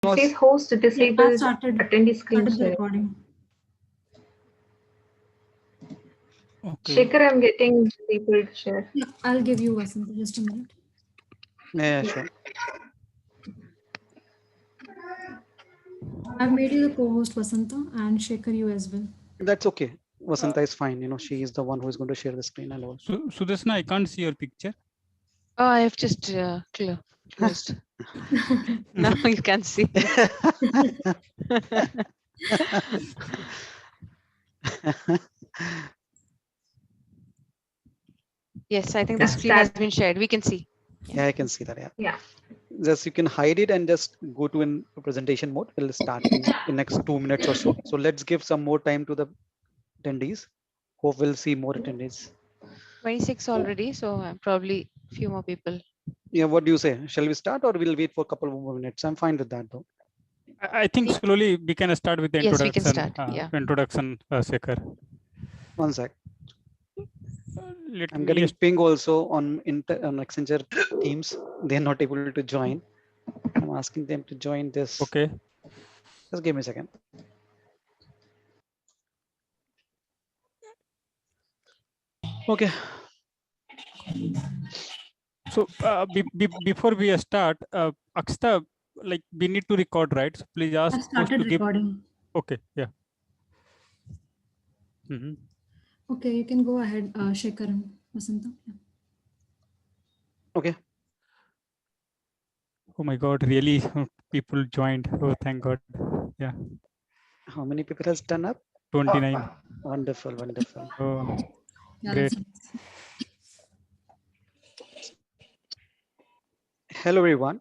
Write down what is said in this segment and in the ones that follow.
It says host Yeah, I've disabled attendee screen started the share. recording. Okay. Shekhar, I'm getting disabled share. Yeah, I'll give you Vasant just a minute. Yeah, sure. I've made you the co-host Vasanta and Shekhar you as well. That's okay. Vasanta is fine. She is the one who is going to share the screen and all. So Sudeshna, I can't see your picture. Oh, I have just closed. Now you can see. Yes, I think the That's screen has that. been shared. We can see. Yeah, I can see that. Yeah. Yeah. Just you can hide it and just go to in presentation mode. We'll start in next 2 minutes or so. So let's give some more time to the attendees. Hope we'll see more attendees. 26 already, so probably a few more people. Yeah, what do you say? Shall we start or we'll wait for a couple more minutes? I'm fine with that though. I think slowly we can start with the Yes, we can introduction. start. Yeah. Introduction, Shekhar. One sec. Let I'm me getting just. ping also on Accenture Teams. They're not able to join. I'm asking them to join this. Okay. Just give me a second. Okay. So before we start, Akshta, like we need to record, right? So please ask I've host started to give. recording. Okay. Yeah. Mm-hmm. Okay, you can go ahead, Shekhar and Vasanta. Yeah. Okay. Oh my God! Really, people joined. Oh, thank God. Yeah. How many people has done up? 29. Wonderful, wonderful. Oh, Yeah, great. that's nice. Hello everyone.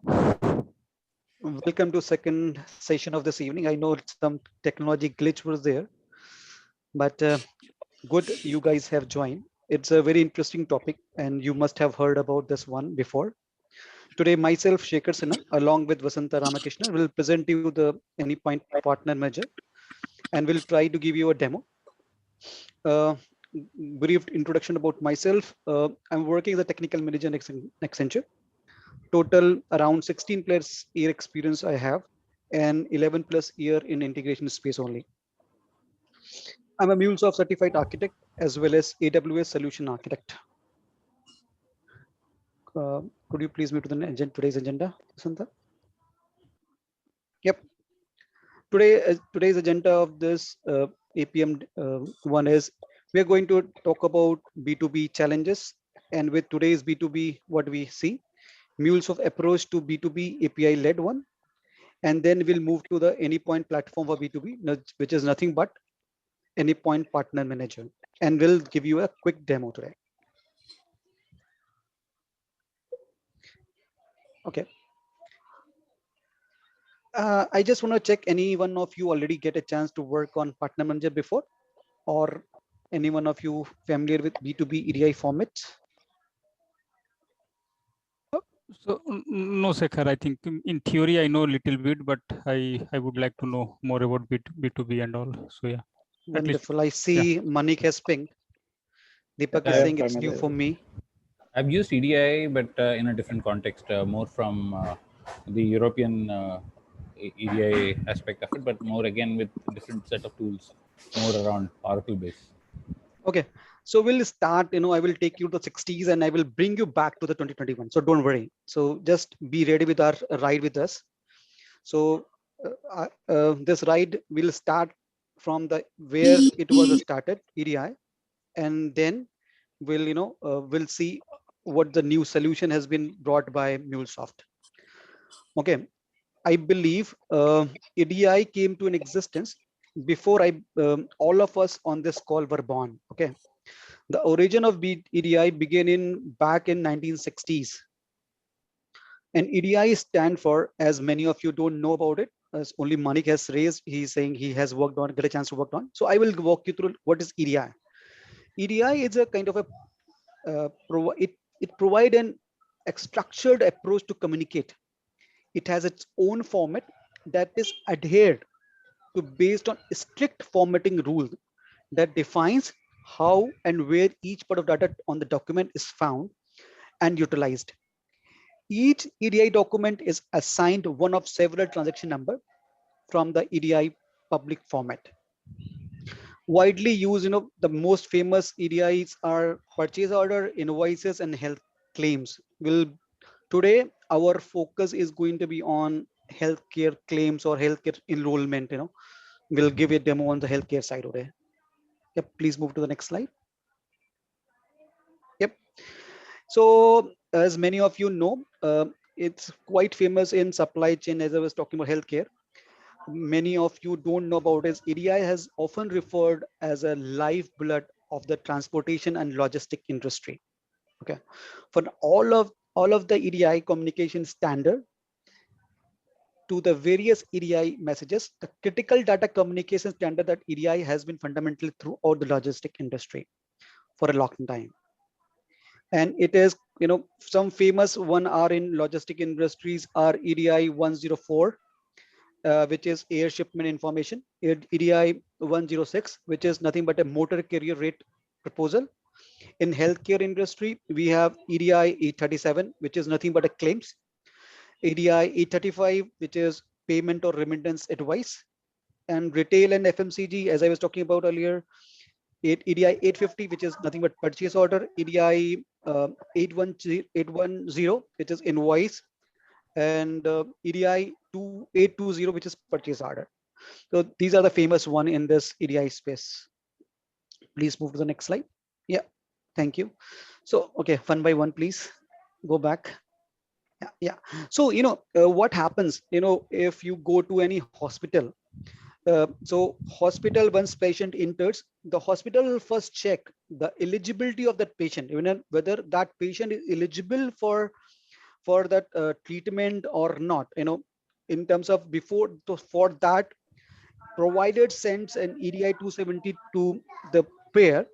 Welcome to second session of this evening. I know some technology glitch was there, but good you guys have joined. It's a very interesting topic and you must have heard about this one before. Today myself, Shekhar Sinha, along with Vasanta Ramakrishnan, will present you the AnyPoint partner measure and will try to give you a demo. Uh, brief introduction about myself. I'm working as a technical manager at Accenture. Total around 16 plus year experience I have and 11 plus year in integration space only. I'm a MuleSoft certified architect as well as AWS solution architect. Could you please move to the today's agenda, Santa? Yep. Today's agenda of this APM one is we are going to talk about B2B challenges, and with today's B2B, what we see, MuleSoft approach to B2B API led one, and then we'll move to the AnyPoint platform for B2B, which is nothing but AnyPoint partner manager, and we'll give you a quick demo today. Okay. I just want to check any one of you already get a chance to work on partner manager before, or any one of you familiar with B2B EDI formats? So no, Shekhar. I think in theory I know a little bit, but I would like to know more about B2B and all. So yeah. Wonderful. I see Manik has pinged. Deepak is saying it's new for me. I've used EDI, but in a different context, more from the European EDI aspect of it, but more again with different set of tools, more around Oracle base. Okay, so we'll start. I will take you to the 60s and I will bring you back to the 2021. So don't worry. So just be ready with our ride with us. So this ride will start from the where it was started, EDI, and then we'll see what the new solution has been brought by MuleSoft. Okay, I believe EDI came to an existence before all of us on this call were born. Okay, the origin of EDI began back in 1960s, and EDI stand for, as many of you don't know about it, as only Manik has raised. He's saying he has worked on, get a chance to work on. So I will walk you through what is EDI. EDI is a kind of a it provide an structured approach to communicate. It has its own format that is adhered to based on strict formatting rules that defines how and where each part of data on the document is found and utilized. Each EDI document is assigned one of several transaction number from the EDI public format. Widely used, the most famous EDIs are purchase order, invoices, and health claims. Today our focus is going to be on healthcare claims or healthcare enrollment. We'll give a demo on the healthcare side today. Yep, please move to the next slide. Yep. So as many of you know, it's quite famous in supply chain. As I was talking about healthcare, many of you don't know about is EDI has often referred as a lifeblood of the transportation and logistic industry. Okay, for all of the EDI communication standard to the various EDI messages, the critical data communication standard that EDI has been fundamental throughout the logistic industry for a long time. And it is, some famous one are in logistic industries are EDI 104, which is air shipment information, EDI 106, which is nothing but a motor carrier rate proposal. In healthcare industry, we have EDI 837, which is nothing but a claims. EDI 835, which is payment or remittance advice. And retail and FMCG, as I was talking about earlier, EDI 850, which is nothing but purchase order. EDI 810, which is invoice. And EDI 2820, which is purchase order. So these are the famous one in this EDI space. Please move to the next slide. Yeah, thank you. So, okay, one by one, please go back. Yeah. So, what happens, if you go to any hospital, so hospital, once patient enters, the hospital will first check the eligibility of that patient, even whether that patient is eligible for that treatment or not. In terms of for that, provider sends an EDI 270 to the payer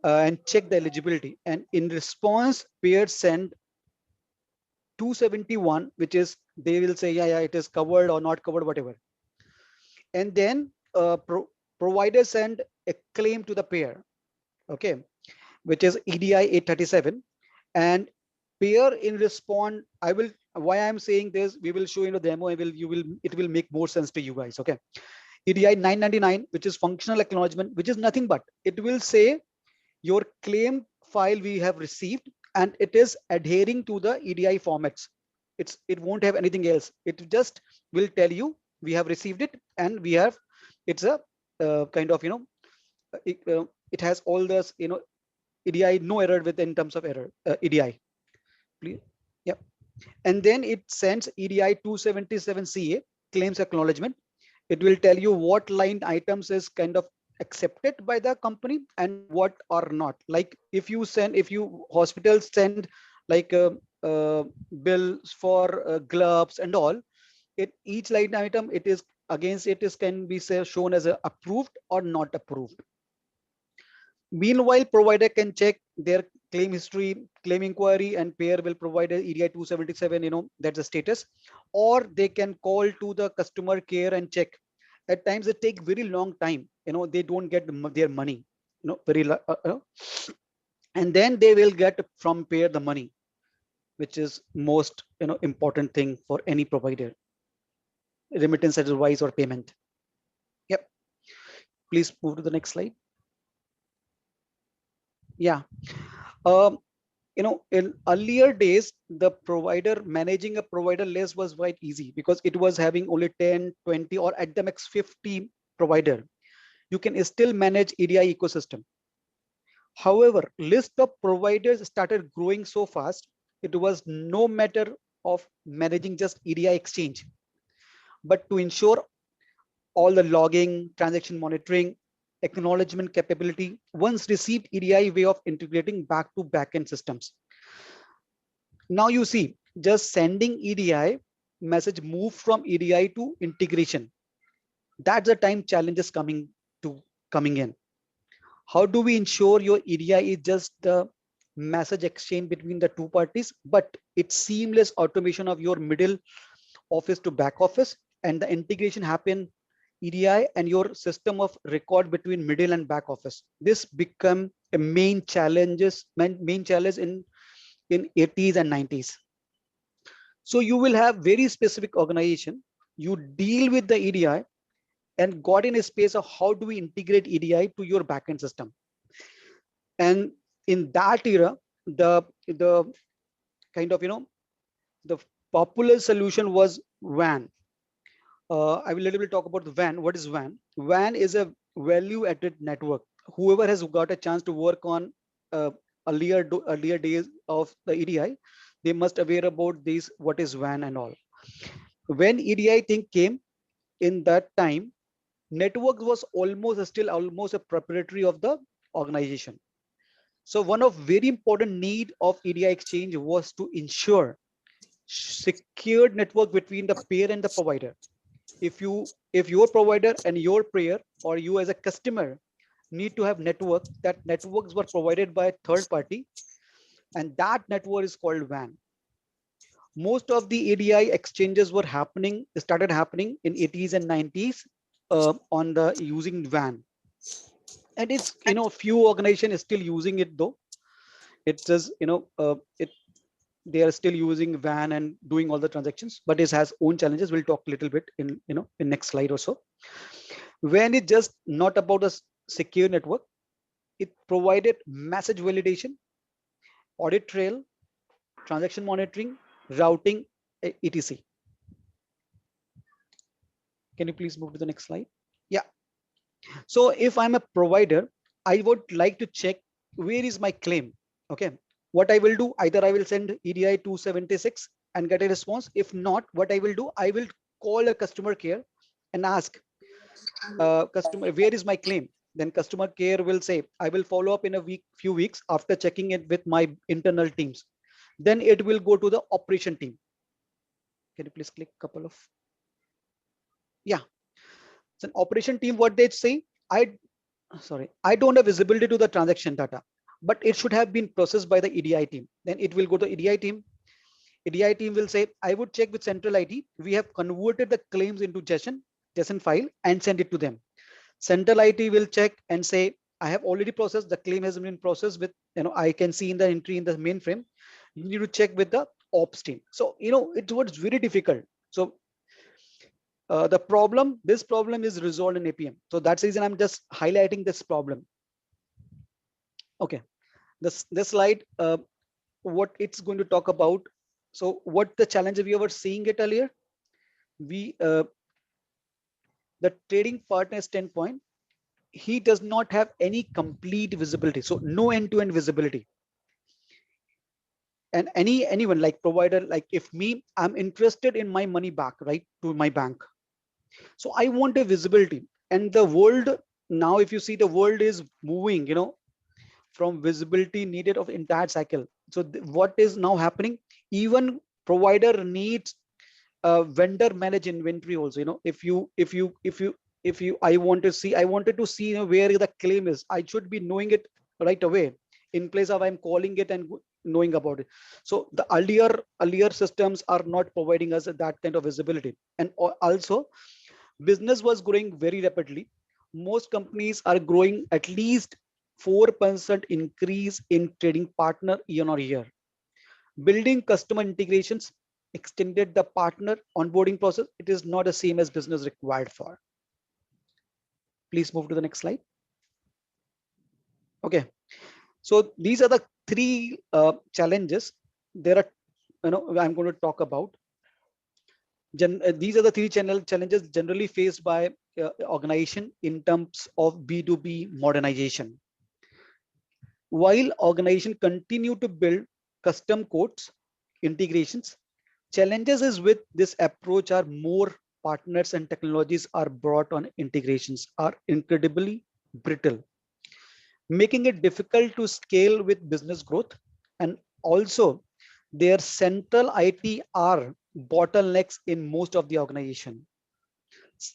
and check the eligibility. And in response, payer send 271, which is they will say, yeah, it is covered or not covered, whatever. And then provider send a claim to the payer, okay, which is EDI 837. And payer in response, why I'm saying this, we will show in the demo, it will make more sense to you guys, okay. EDI 999, which is functional acknowledgement, which is nothing but it will say your claim file we have received and it is adhering to the EDI formats. It won't have anything else. It just will tell you we have received it and we have, it's a kind of, it has all this, EDI, no error with in terms of error, EDI. Please. Yep. And then it sends EDI 277 CA, claims acknowledgement. It will tell you what line items is kind of accepted by the company and what are not. Like if you hospitals send like bills for gloves and all, each line item can be shown as approved or not approved. Meanwhile, provider can check their claim history, claim inquiry, and payer will provide a EDI 277, that's the status, or they can call to the customer care and check. At times it take very long time, they don't get their money, and then they will get from payer the money, which is most important thing for any provider, remittance advice or payment. Yep. Please move to the next slide. Yeah. In earlier days, the provider managing a provider list was quite easy because it was having only 10, 20, or at the max 50 provider. You can still manage EDI ecosystem. However, list of providers started growing so fast, it was no matter of managing just EDI exchange, but to ensure all the logging, transaction monitoring, acknowledgement capability, once received EDI way of integrating back to backend systems. Now you see, just sending EDI message move from EDI to integration. That's the time challenges coming in. How do we ensure your EDI is just the message exchange between the two parties, but it's seamless automation of your middle office to back office, and the integration happen EDI and your system of record between middle and back office. This become a main challenge in 80s and 90s. So you will have very specific organization. You deal with the EDI and got in a space of how do we integrate EDI to your backend system. And in that era, the kind of, the popular solution was WAN. I will little bit talk about the WAN. What is WAN? WAN is a value added network. Whoever has got a chance to work on earlier days of the EDI, they must aware about this, what is WAN and all. When EDI thing came in that time, network was almost a proprietary of the organization. So one of very important need of EDI exchange was to ensure secured network between the payer and the provider. If your provider and your payer, or you as a customer, need to have network, that networks were provided by a third party, and that network is called WAN. Most of the EDI exchanges started happening in 80s and 90s on the using WAN. And it's, few organizations is still using it though. It says, they are still using WAN and doing all the transactions, but it has own challenges. We'll talk a little bit in next slide or so. WAN is just not about a secure network. It provided message validation, audit trail, transaction monitoring, routing, etc. Can you please move to the next slide? Yeah. So if I'm a provider, I would like to check where is my claim. Okay. What I will do, either I will send EDI 276 and get a response. If not, what I will do, I will call a customer care and ask customer, where is my claim? Then customer care will say, I will follow up in a few weeks after checking it with my internal teams. Then it will go to the operation team. Can you please click couple of, yeah. So operation team, what they say, I don't have visibility to the transaction data, but it should have been processed by the EDI team. Then it will go to EDI team. EDI team will say, I would check with central IT. We have converted the claims into JSON file and send it to them. Central IT will check and say, I have already processed, the claim has been processed with, I can see in the entry in the mainframe. You need to check with the ops team. So, it was very difficult. So this problem is resolved in APM. So that's the reason I'm just highlighting this problem. Okay, this slide, what it's going to talk about. So what the challenge we were seeing it earlier, the trading partner standpoint, he does not have any complete visibility. So no end-to-end visibility. And anyone like provider, like if me, I'm interested in my money back, right, to my bank. So I want a visibility. And the world now, if you see, the world is moving, from visibility needed of entire cycle. So what is now happening? Even provider needs vendor manage inventory also. I wanted to see, where the claim is. I should be knowing it right away, in place of I'm calling it and knowing about it. So the earlier systems are not providing us that kind of visibility. And also business was growing very rapidly. Most companies are growing at least 4% increase in trading partner year on year. Building customer integrations extended the partner onboarding process. It is not the same as business required for. Please move to the next slide. Okay, so these are the three challenges. There are, I'm going to talk about. These are the three challenges generally faced by organization in terms of B2B modernization. While organization continue to build custom codes, integrations, challenges is with this approach are more partners and technologies are brought on, integrations are incredibly brittle, making it difficult to scale with business growth. And also their central IT are bottlenecks in most of the organization.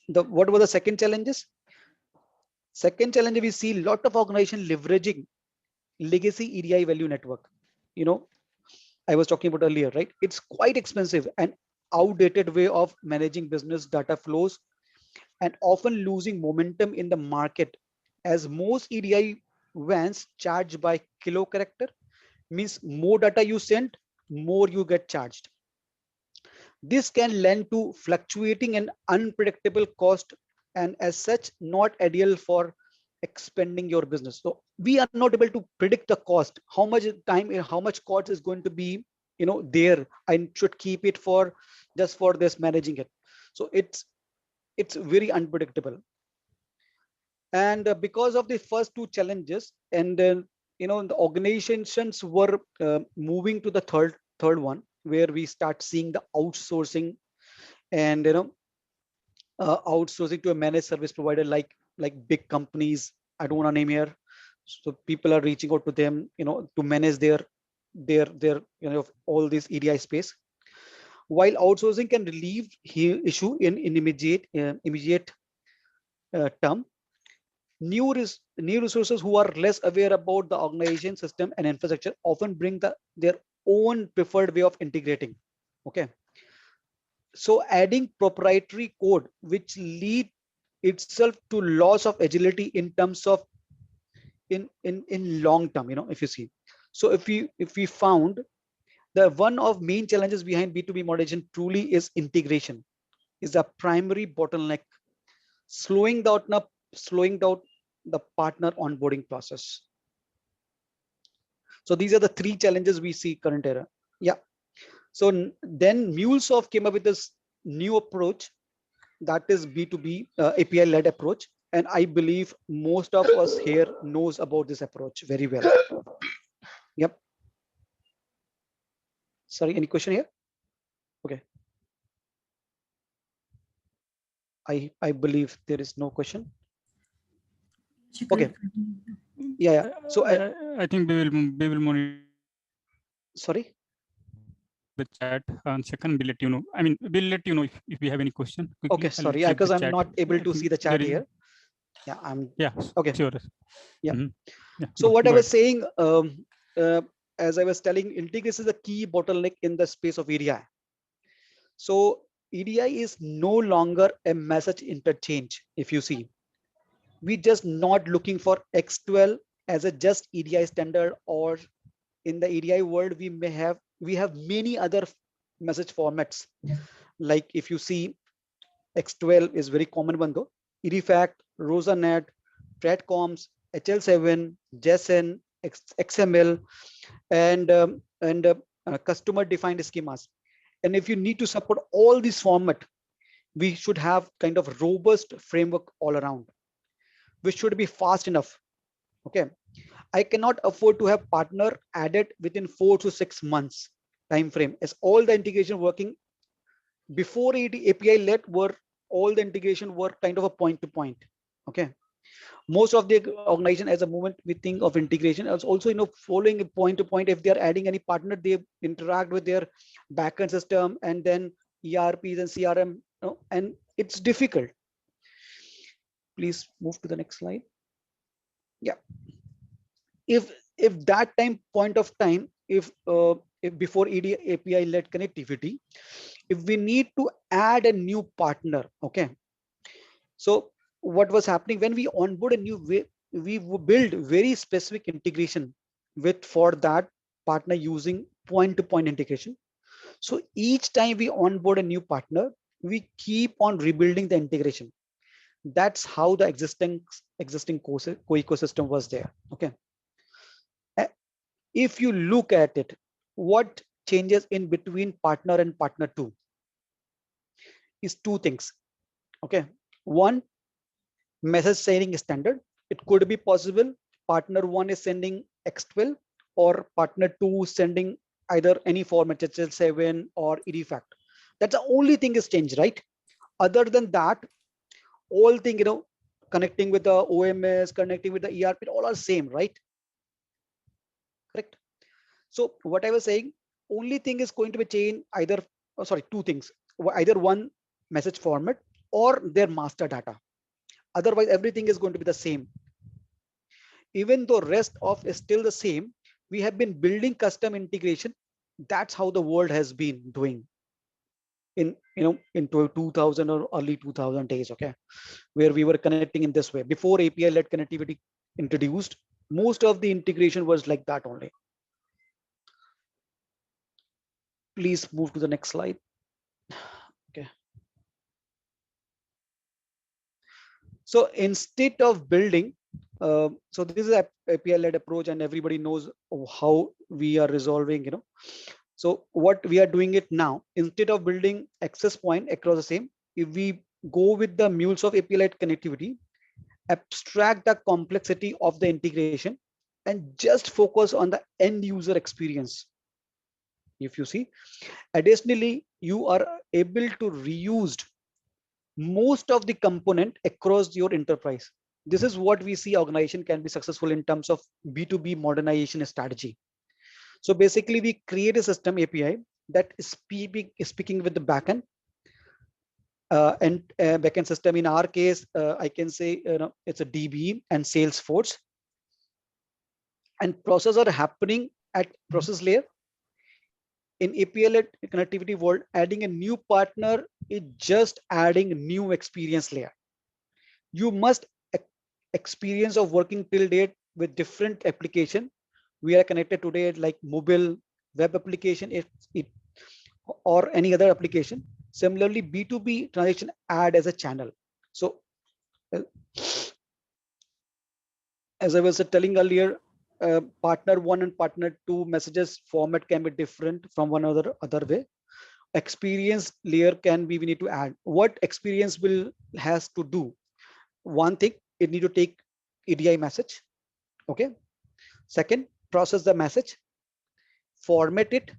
What were the second challenges? Second challenge, we see a lot of organization leveraging legacy EDI value network. I was talking about earlier, right? It's quite expensive and outdated way of managing business data flows, and often losing momentum in the market, as most EDI vans charge by kilo character, means more data you send, more you get charged. This can lend to fluctuating and unpredictable cost, and as such not ideal for expanding your business. So we are not able to predict the cost, how much time, how much cost is going to be, there. I should keep it for just for this managing it. So it's very unpredictable. And because of the first two challenges, and then the organizations were moving to the third one, where we start seeing the outsourcing, and outsourcing to a managed service provider, like big companies. I don't want to name here. So people are reaching out to them, to manage their all this EDI space. While outsourcing can relieve issue in immediate term, new resources who are less aware about the organization system and infrastructure often bring their own preferred way of integrating. Okay, so adding proprietary code, which lead itself to loss of agility in terms of in long term, if you see. So if we found the one of main challenges behind B2B modernization truly is integration, is the primary bottleneck, slowing down the partner onboarding process. So these are the three challenges we see current era. Yeah. So then MuleSoft came up with this new approach, that is B2B API led approach. And I believe most of us here knows about this approach very well. Yep. Sorry, any question here? Okay. I believe there is no question. Okay. Yeah. So I think we will monitor sorry. the chat on second. We'll let you know. I mean, we'll let you know if we have any question. Quickly. Okay, sorry, because I'm not able to see the chat here. Yeah, yeah. Okay. Sure. Yeah. Yeah. So what I was saying, as I was telling, integration is a key bottleneck in the space of EDI. So EDI is no longer a message interchange. If you see, we just not looking for X12 as a just EDI standard, or in the EDI world, we have many other message formats. Like if you see, X12 is very common one though. EDFACT, RosaNet, Tradcoms, HL7, JSON, XML, and customer defined schemas. And if you need to support all these format, we should have kind of robust framework all around, which should be fast enough. Okay, I cannot afford to have partner added within 4 to 6 months time frame, as all the integration working before API led were all the integration were kind of a point to point. Okay, most of the organization as a moment we think of integration as also following a point to point. If they are adding any partner, they interact with their backend system and then ERPs and CRM, and it's difficult. Please move to the next slide. Yeah, if that time point of time, if before API led connectivity, if we need to add a new partner, okay, so what was happening when we onboard a new way, we build very specific integration with for that partner using point to point integration. So each time we onboard a new partner, we keep on rebuilding the integration. That's how the existing co-ecosystem was there. Okay, if you look at it, what changes in between partner and partner two is two things. Okay, one, message sending standard. It could be possible partner one is sending X12 or partner two sending either any format, HL7 or EDFACT. That's the only thing is changed, right? Other than that, all thing, connecting with the OMS, connecting with the ERP, all are same, right? Correct. So what I was saying, only thing is going to be changed either, two things, either one message format or their master data. Otherwise, everything is going to be the same. Even though rest of is still the same, we have been building custom integration. That's how the world has been doing in 2000 or early 2000 days. Okay, where we were connecting in this way. Before API led connectivity introduced, most of the integration was like that only. Please move to the next slide. So instead of building, so this is a API-led approach, and everybody knows how we are resolving, So what we are doing it now, instead of building access point across the same, if we go with the MuleSoft API-led connectivity, abstract the complexity of the integration, and just focus on the end user experience. If you see, additionally, you are able to reuse most of the component across your enterprise. This is what we see organization can be successful in terms of B2B modernization strategy. So basically, we create a system API that is speaking with the backend and backend system. In our case, I can say it's a DB and Salesforce, and processes are happening at process layer. In API-led connectivity world, adding a new partner is just adding new experience layer. You must experience of working till date with different application. We are connected today like mobile, web application, or any other application. Similarly, B2B transaction add as a channel. So as I was telling earlier, partner one and partner two messages format can be different from one other way. Experience layer can be, we need to add. What experience will has to do? One thing, it need to take EDI message. Okay. Second, process the message, format it,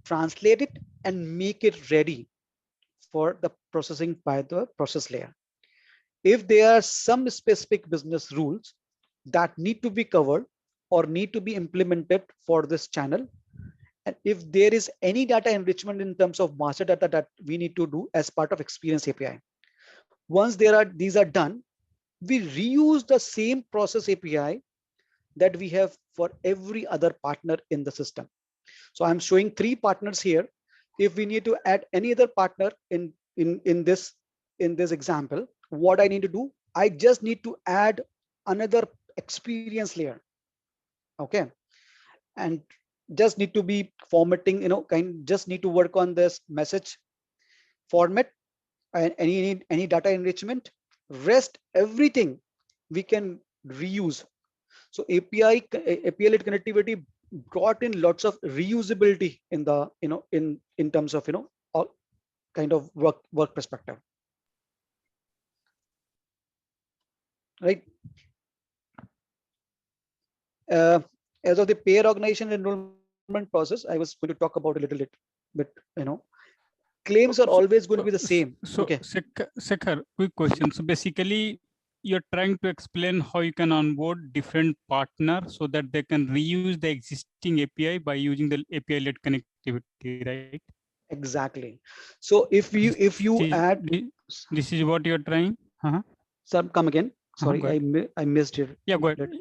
translate it, and make it ready for the processing by the process layer. If there are some specific business rules that need to be covered or need to be implemented for this channel, and if there is any data enrichment in terms of master data that we need to do as part of experience API, once these are done, we reuse the same process API that we have for every other partner in the system. So I'm showing 3 partners here. If we need to add any other partner in this example, what I need to do, I just need to add another experience layer. Okay, and just need to be formatting, just need to work on this message format and any data enrichment. Rest everything we can reuse. So API-led connectivity brought in lots of reusability in the in terms of all kind of work perspective, right? As of the payer organization enrollment process, I was going to talk about a little bit, but claims are always going to be the same. So okay. Sekhar, quick question. So basically, you're trying to explain how you can onboard different partners so that they can reuse the existing API by using the API-led connectivity, right? Exactly. So if you add, this is what you're trying. Sir, come again. Sorry, I missed it. Yeah, go ahead.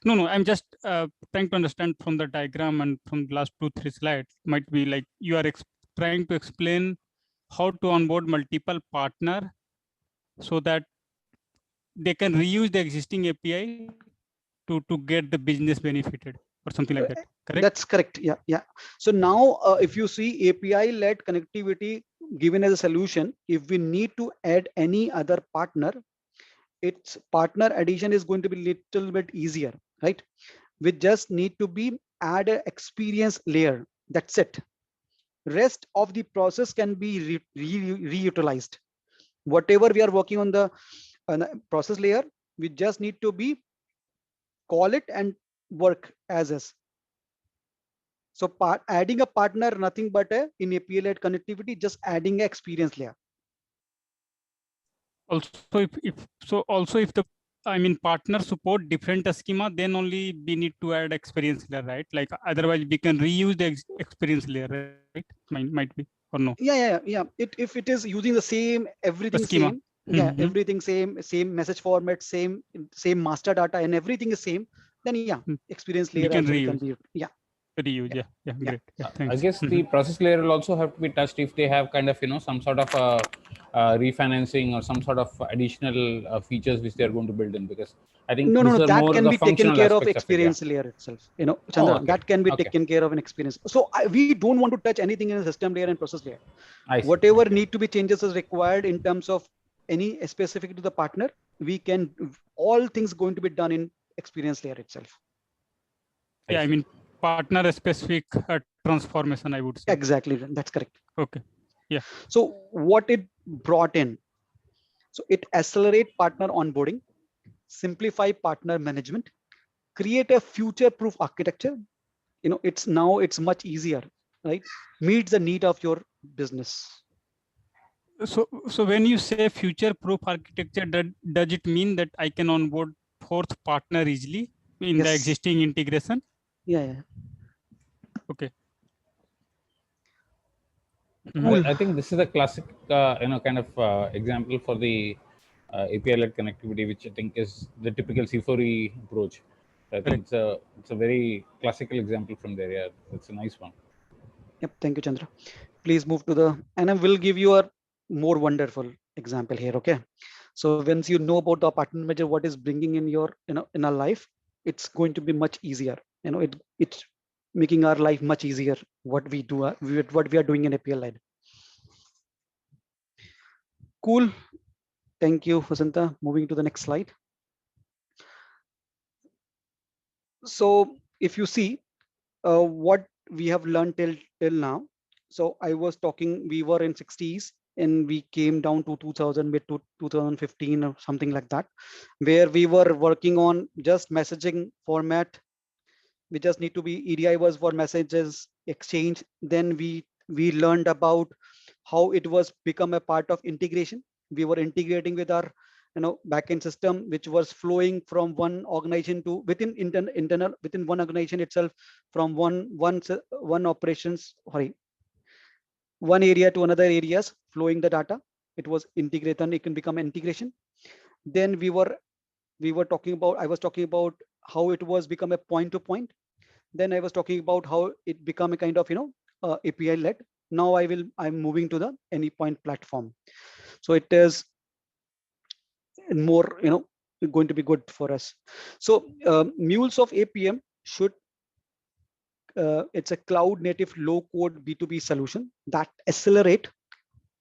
No, I'm just trying to understand from the diagram and from the last 2-3 slides. Might be like you are trying to explain how to onboard multiple partner so that they can reuse the existing API to get the business benefited or something like that. Correct? That's correct. Yeah. So now, if you see API-led connectivity given as a solution, if we need to add any other partner, its partner addition is going to be little bit easier, right? We just need to be add an experience layer. That's it. Rest of the process can be reutilized. Whatever we are working on the process layer, we just need to be call it and work as is. So adding a partner, nothing but in API-led connectivity, just adding an experience layer. Also, if the partner support different schema, then only we need to add experience layer, right? Like otherwise we can reuse the experience layer, right? Might be or no? Yeah. If it is using the same everything same, everything same message format, same master data, and everything is same, then experience layer can be reuse. Reuse, yeah, great. I guess the process layer will also have to be touched if they have kind of some sort of refinancing or some sort of additional features which they are going to build in, because I think no, that can be taken care of experience layer itself. Chandra, that can be taken care of an experience. So we don't want to touch anything in the system layer and process layer. Whatever need to be changes is required in terms of any specific to the partner, we can, all things going to be done in experience layer itself. Yeah, I mean partner specific transformation, I would say. Exactly, that's correct. Okay. Yeah. So what it brought in, so it accelerate partner onboarding, simplify partner management, create a future-proof architecture. It's now it's much easier, right? Meets the need of your business. So when you say future proof architecture, does it mean that I can onboard fourth partner easily in the Yes. existing integration? Yeah. Okay. Cool. I think this is a classic, kind of example for the API-led connectivity, which I think is the typical C4E approach. I think it's a very classical example from there. Yeah, it's a nice one. Yep. Thank you, Chandra. Please move to the, and I will give you a more wonderful example here. Okay. So once you know about the partner manager, what is bringing in your, in our life, it's going to be much easier. It's making our life much easier. What we do, what we are doing in API-led. Cool. Thank you, Vasanta. Moving to the next slide. So if you see what we have learned till now. So I was talking, we were in 60s and we came down to 2000, mid to 2015 or something like that, where we were working on just messaging format. We just need to be, EDI was for messages exchange. Then we learned about how it was become a part of integration. We were integrating with our backend system, which was flowing from one organization to within internal within one organization itself, from one operations, sorry, one area to another areas, flowing the data. It was integrated and it can become integration. Then we were talking about, I was talking about how it was become a point to point. Then I was talking about how it become a kind of API led. Now I'm moving to the AnyPoint platform. So it is more going to be good for us. So MuleSoft APM should it's a cloud native low code B2B solution that accelerate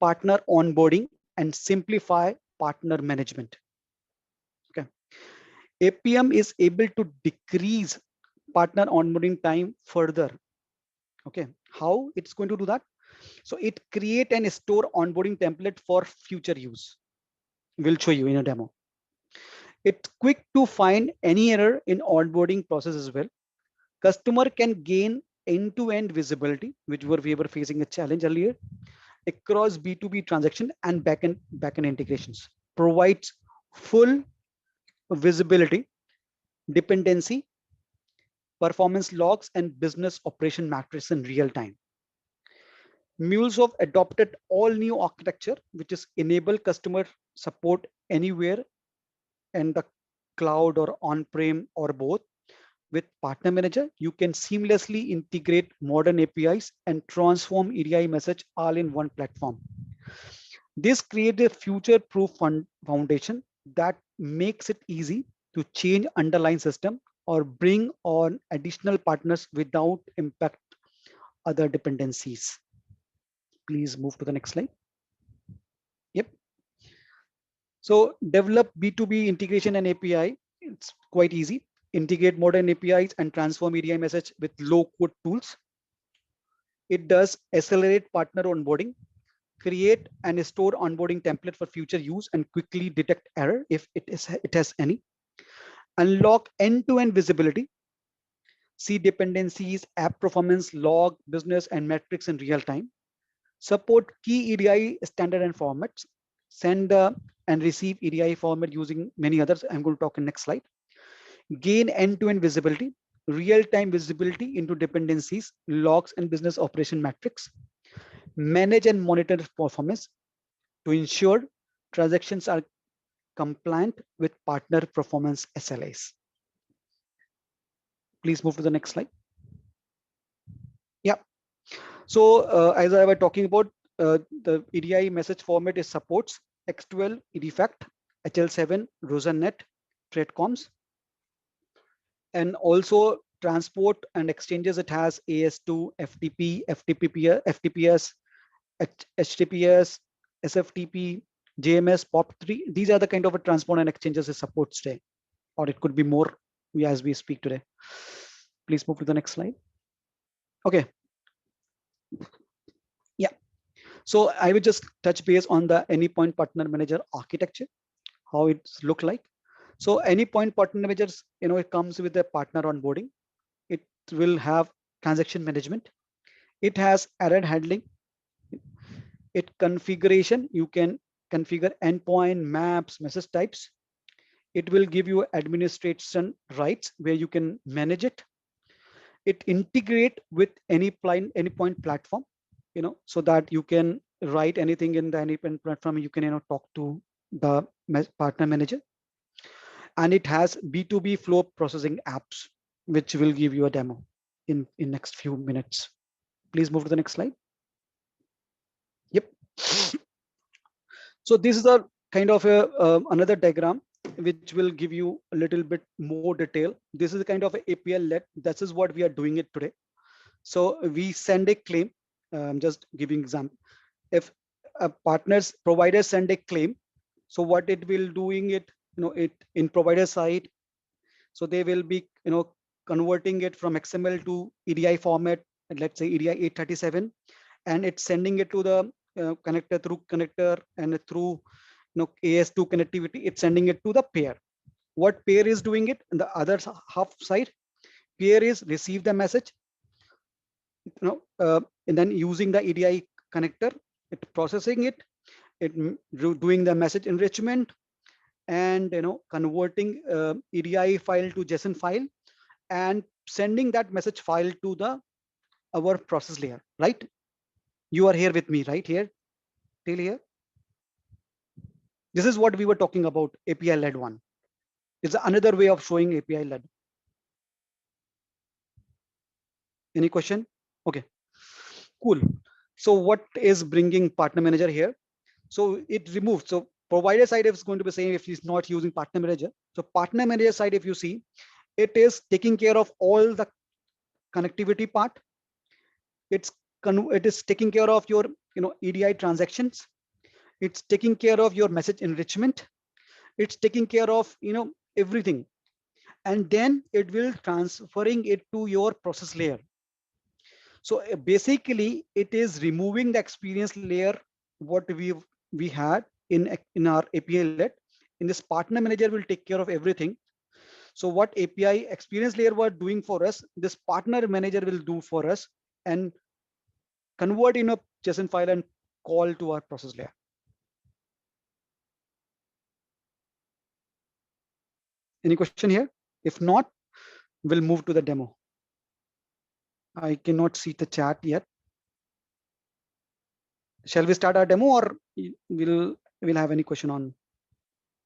partner onboarding and simplify partner management. Okay, APM is able to decrease partner onboarding time further. Okay, how it's going to do that? So it create and store onboarding template for future use. We'll show you in a demo. It's quick to find any error in onboarding process as well. Customer can gain end-to-end visibility, which we were facing a challenge earlier, across B2B transaction and backend integrations. Provides full visibility, dependency, performance logs, and business operation matrix in real time. MuleSoft adopted all new architecture, which is enable customer support anywhere in the cloud or on-prem or both. With Partner Manager, you can seamlessly integrate modern APIs and transform EDI message all in one platform. This creates a future-proof foundation that makes it easy to change underlying system or bring on additional partners without impact other dependencies. Please move to the next slide. Yep. So develop B2B integration and API. It's quite easy. Integrate modern APIs and transform EDI message with low code tools. It does accelerate partner onboarding, create and store onboarding template for future use, and quickly detect error if it has any. Unlock end-to-end visibility. See dependencies, app performance, log, business, and metrics in real time. Support key EDI standard and formats. Send and receive EDI format using many others. I'm going to talk in next slide. Gain end-to-end visibility, real-time visibility into dependencies, logs, and business operation metrics. Manage and monitor performance to ensure transactions are compliant with partner performance SLAs. Please move to the next slide. Yeah. So as I was talking about, the EDI message format is supports X12, EDFACT, HL7, RosenNet, TradeComs, and also transport and exchanges. It has AS2, FTP, FTPS, HTTPS, SFTP, JMS, POP3. These are the kind of a transport and exchanges it supports today, or it could be more as we speak today. Please move to the next slide. Okay. Yeah. So I will just touch base on the Anypoint Partner Manager architecture, how it's look like. So Anypoint Partner Managers, it comes with a partner onboarding. It will have transaction management. It has error handling. It configuration. You can configure endpoint, maps, message types. It will give you administration rights where you can manage it. It integrate with any point platform, so that you can write anything in the Anypoint platform. You can talk to the partner manager. And it has B2B flow processing apps, which will give you a demo in next few minutes. Please move to the next slide. Yep. So this is a kind of another diagram which will give you a little bit more detail. This is a kind of API led. This is what we are doing it today. So we send a claim. I'm just giving example. If a partner's provider send a claim, so what it will doing it, it in provider side. So they will be, converting it from XML to EDI format, and let's say EDI 837, and it's sending it to the connector through connector and through AS2 connectivity. It's sending it to the pair. What pair is doing it? And the other half side, pair is receive the message, and then using the EDI connector, it processing it, doing the message enrichment, and converting EDI file to JSON file, and sending that message file to the our process layer. Right? You are here with me, right? Here, till here. This is what we were talking about. API led one. It's another way of showing API led. Any question? Okay, cool. So what is bringing partner manager here? So it removes. So provider side is going to be saying if he's not using partner manager. So partner manager side, if you see, it is taking care of all the connectivity part. It is taking care of your EDI transactions. It's taking care of your message enrichment. It's taking care of everything, and then it will transferring it to your process layer. So basically, it is removing the experience layer what we had in our API led. In this partner manager will take care of everything. So what API experience layer were doing for us, this partner manager will do for us and convert in a JSON file and call to our process layer. Any question here? If not, we'll move to the demo. I cannot see the chat yet. Shall we start our demo, or we'll have any question on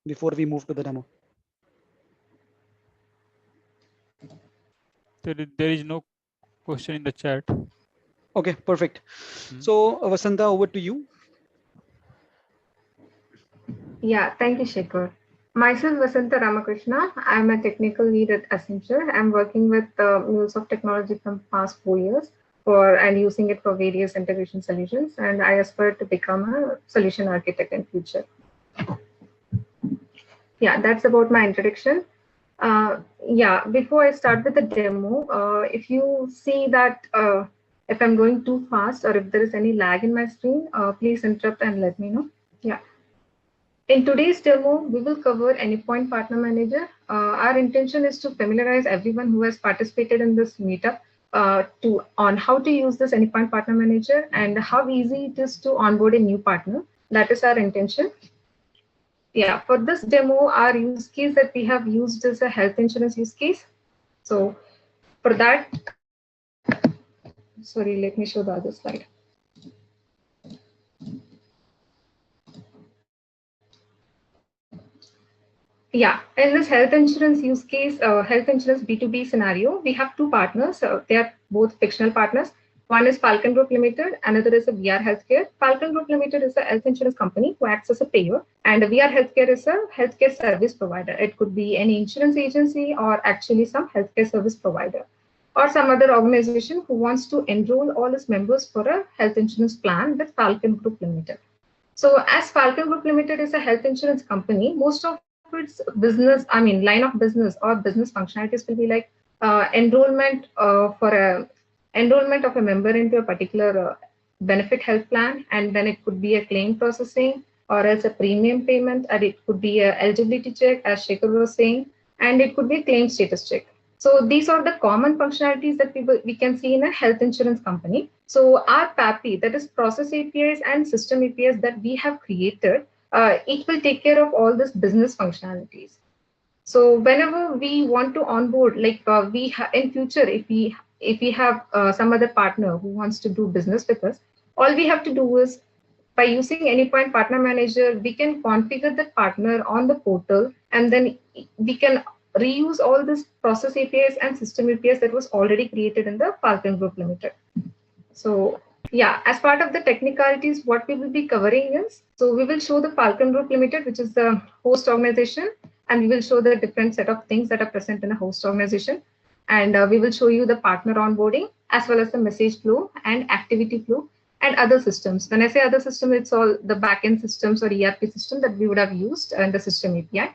before we move to the demo? There is no question in the chat. Okay, perfect. So Vasanta, over to you. Yeah, thank you, Shekhar. Myself, Vasanta Ramakrishna. I'm a technical lead at Accenture. I'm working with MuleSoft technology from past 4 years and using it for various integration solutions. And I aspire to become a solution architect in future. Yeah, that's about my introduction. Yeah, before I start with the demo, if you see that if I'm going too fast or if there is any lag in my screen, please interrupt and let me know. Yeah. In today's demo, we will cover Anypoint Partner Manager. Our intention is to familiarize everyone who has participated in this meetup on how to use this Anypoint Partner Manager and how easy it is to onboard a new partner. That is our intention. Yeah, for this demo, our use case that we have used is a health insurance use case. So for that, sorry, let me show the other slide. Yeah, in this health insurance use case, health insurance B2B scenario, we have two partners. They are both fictional partners. One is Falcon Group Limited, another is a VR Healthcare. Falcon Group Limited is a health insurance company who acts as a payer, and VR Healthcare is a healthcare service provider. It could be any insurance agency or actually some healthcare service provider or some other organization who wants to enroll all its members for a health insurance plan with Falcon Group Limited. So as Falcon Group Limited is a health insurance company, most of its business, line of business or business functionalities will be like enrollment of a member into a particular benefit health plan, and then it could be a claim processing or else a premium payment, and it could be a eligibility check, as Shekhar was saying, and it could be a claim status check. So these are the common functionalities that we can see in a health insurance company. So our PAPI, that is process APIs and system APIs that we have created, it will take care of all these business functionalities. So whenever we want to onboard, like in future, if we have some other partner who wants to do business with us, all we have to do is by using AnyPoint Partner Manager, we can configure the partner on the portal, and then we can reuse all this process APIs and system APIs that was already created in the Falcon Group Limited. So yeah, as part of the technicalities, what we will be covering is, so we will show the Falcon Group Limited, which is the host organization, and we will show the different set of things that are present in a host organization. And we will show you the partner onboarding as well as the message flow and activity flow and other systems. When I say other system, it's all the backend systems or ERP system that we would have used and the system API.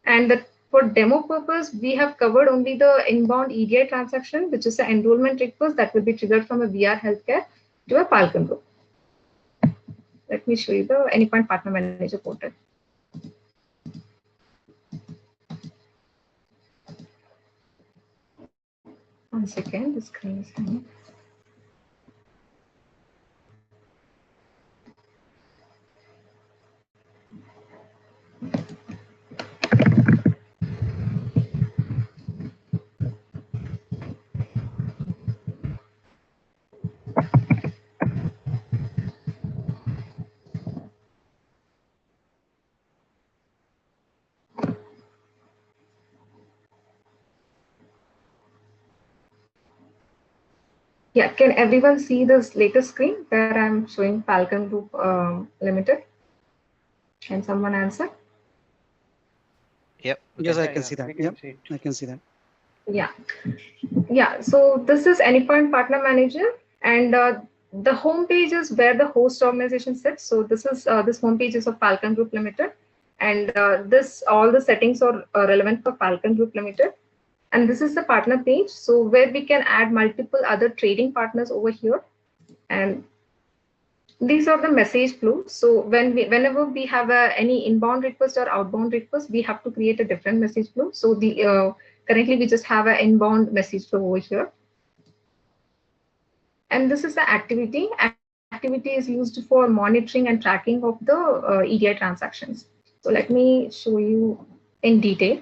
And that for demo purpose, we have covered only the inbound EDI transaction, which is the enrollment request that will be triggered from a VR Healthcare to a Falcon Group. Let me show you the AnyPoint Partner Manager portal. One second, the screen is hanging. Yeah, can everyone see this latest screen where I'm showing Falcon Group Limited? Can someone answer? Yep. Yes, I can see that. Yep, I can see that. Yeah. Yeah. So this is AnyPoint Partner Manager, and the home page is where the host organization sits. So this is this home page is of Falcon Group Limited, and this all the settings are relevant for Falcon Group Limited. And this is the partner page, so where we can add multiple other trading partners over here. And these are the message flows. So whenever we have any inbound request or outbound request, we have to create a different message flow. So the currently we just have an inbound message flow over here. And this is the activity. Activity is used for monitoring and tracking of the EDI transactions. So let me show you in detail.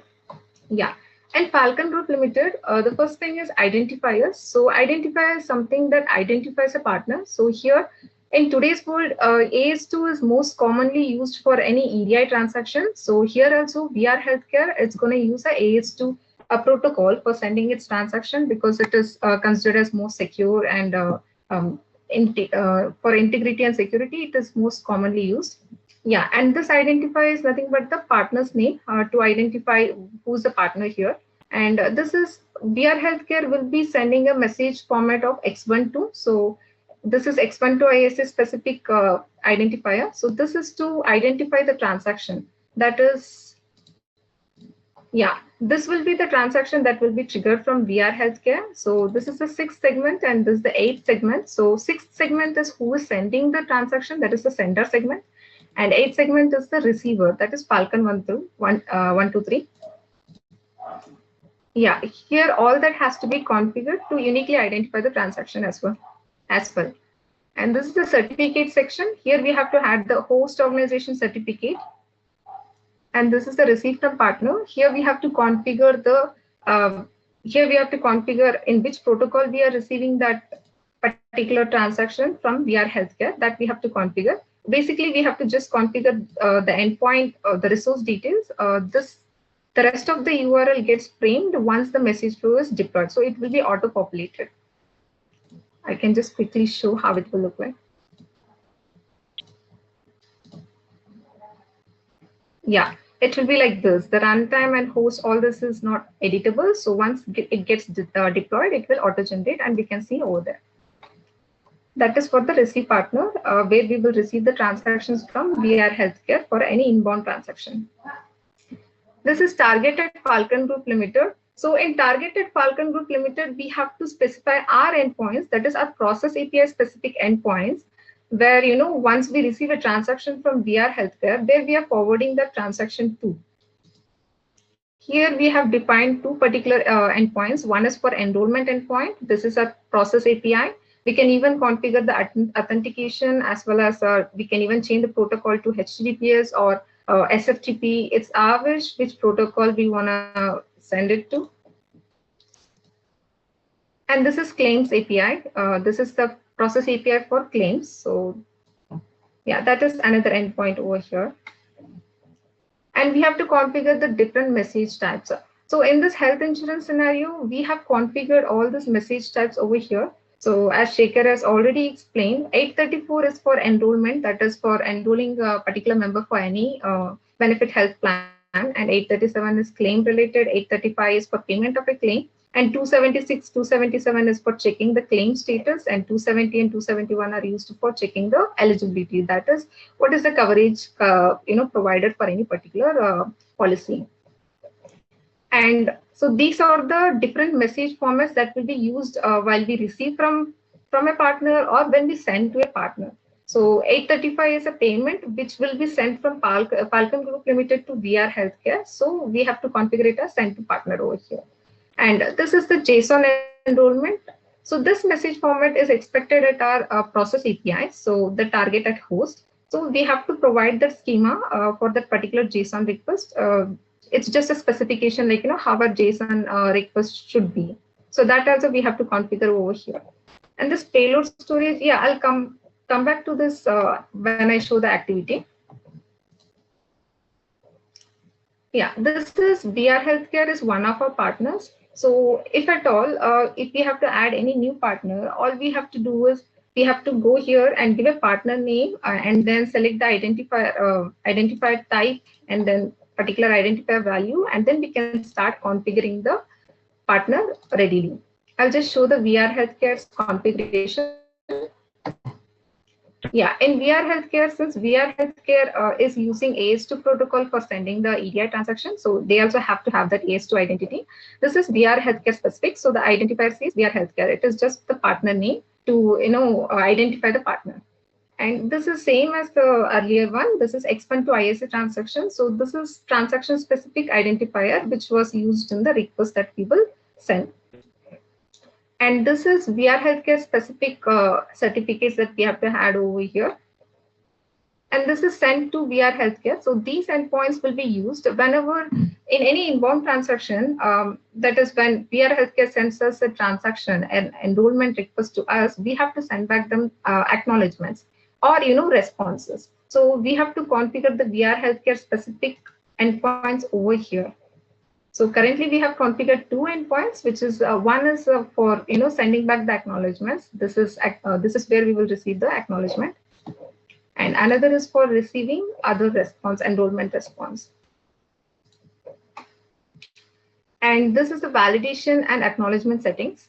Yeah. And Falcon Group Limited, the first thing is identifiers. So identifier is something that identifies a partner. So here in today's world, AS2 is most commonly used for any EDI transaction. So here also VR Healthcare, it's going to use a AS2 protocol for sending its transaction because it is considered as more secure and for integrity and security, it is most commonly used. Yeah, and this identifier is nothing but the partner's name to identify who's the partner here. And this is VR Healthcare will be sending a message format of X12. So this is X12 ISA specific identifier. So this is to identify the transaction. That is, yeah, this will be the transaction that will be triggered from VR Healthcare. So this is the 6th segment and this is the 8th segment. So 6th segment is who is sending the transaction, that is the sender segment. And 8th segment is the receiver, that is Falcon 123. Yeah, here all that has to be configured to uniquely identify the transaction as well. And this is the certificate section. Here we have to add the host organization certificate. And this is the receipt from partner. Here we have to configure in which protocol we are receiving that particular transaction from VR Healthcare, that we have to configure. Basically, we have to just configure the endpoint, the resource details. The rest of the URL gets framed once the message flow is deployed. So it will be auto-populated. I can just quickly show how it will look like. Yeah, it will be like this. The runtime and host, all this is not editable. So once it gets deployed, it will auto-generate and we can see over there. That is for the receive partner, where we will receive the transactions from VR Healthcare for any inbound transaction. This is targeted Falcon Group Limited. So in targeted Falcon Group Limited, we have to specify our endpoints, that is our process API specific endpoints, where, you know, once we receive a transaction from VR Healthcare, there we are forwarding the transaction to. Here we have defined two particular endpoints. One is for enrollment endpoint. This is a process API. We can even configure the authentication, as well as we can even change the protocol to HTTPS or SFTP. It's our wish which protocol we want to send it to. And this is claims API. This is the process API for claims. So yeah, that is another endpoint over here. And we have to configure the different message types. So in this health insurance scenario, we have configured all these message types over here. So as Shekhar has already explained, 834 is for enrollment, that is for enrolling a particular member for any benefit health plan, and 837 is claim related, 835 is for payment of a claim, and 276, 277 is for checking the claim status, and 270 and 271 are used for checking the eligibility. That is, what is the coverage provided for any particular policy. And so these are the different message formats that will be used while we receive from a partner or when we send to a partner. So 835 is a payment which will be sent from Falcon Group Limited to VR Healthcare. So we have to configure it as send to partner over here. And this is the JSON enrollment. So this message format is expected at our process API, so the target at host. So we have to provide the schema for that particular JSON request. It's just a specification, like, you know, how a JSON request should be. So that also we have to configure over here. And this payload storage, yeah, I'll come back to this when I show the activity. Yeah, this is VR Healthcare is one of our partners. So if at all, if we have to add any new partner, all we have to do is we have to go here and give a partner name and then select the identifier type and then particular identifier value, and then we can start configuring the partner readily. I'll just show the VR Healthcare's configuration. Yeah, in VR Healthcare, since VR Healthcare is using AS2 protocol for sending the EDI transaction, so they also have to have that AS2 identity. This is VR Healthcare specific, so the identifier says VR Healthcare. It is just the partner name to identify the partner. And this is same as the earlier one. This is expand to ISA transaction. So this is transaction specific identifier which was used in the request that we will send. And this is VR Healthcare specific certificates that we have to add over here. And this is sent to VR Healthcare. So these endpoints will be used whenever in any inbound transaction, that is when VR Healthcare sends us a transaction and enrollment request to us, we have to send back them acknowledgements or responses. So we have to configure the VR Healthcare specific endpoints over here. So currently we have configured two endpoints, which is one is for sending back the acknowledgements. This is where we will receive the acknowledgement, and another is for receiving other response, enrollment response. And this is the validation and acknowledgement settings.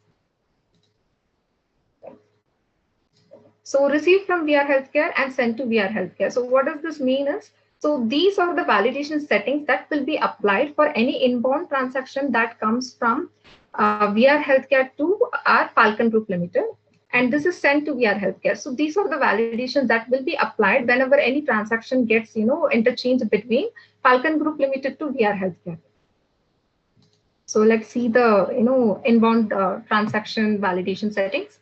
So receive from VR Healthcare and send to VR Healthcare. So what does this mean is, so these are the validation settings that will be applied for any inbound transaction that comes from VR Healthcare to our Falcon Group Limited. And this is sent to VR Healthcare. So these are the validations that will be applied whenever any transaction gets, interchanged between Falcon Group Limited to VR Healthcare. So let's see the, inbound transaction validation settings.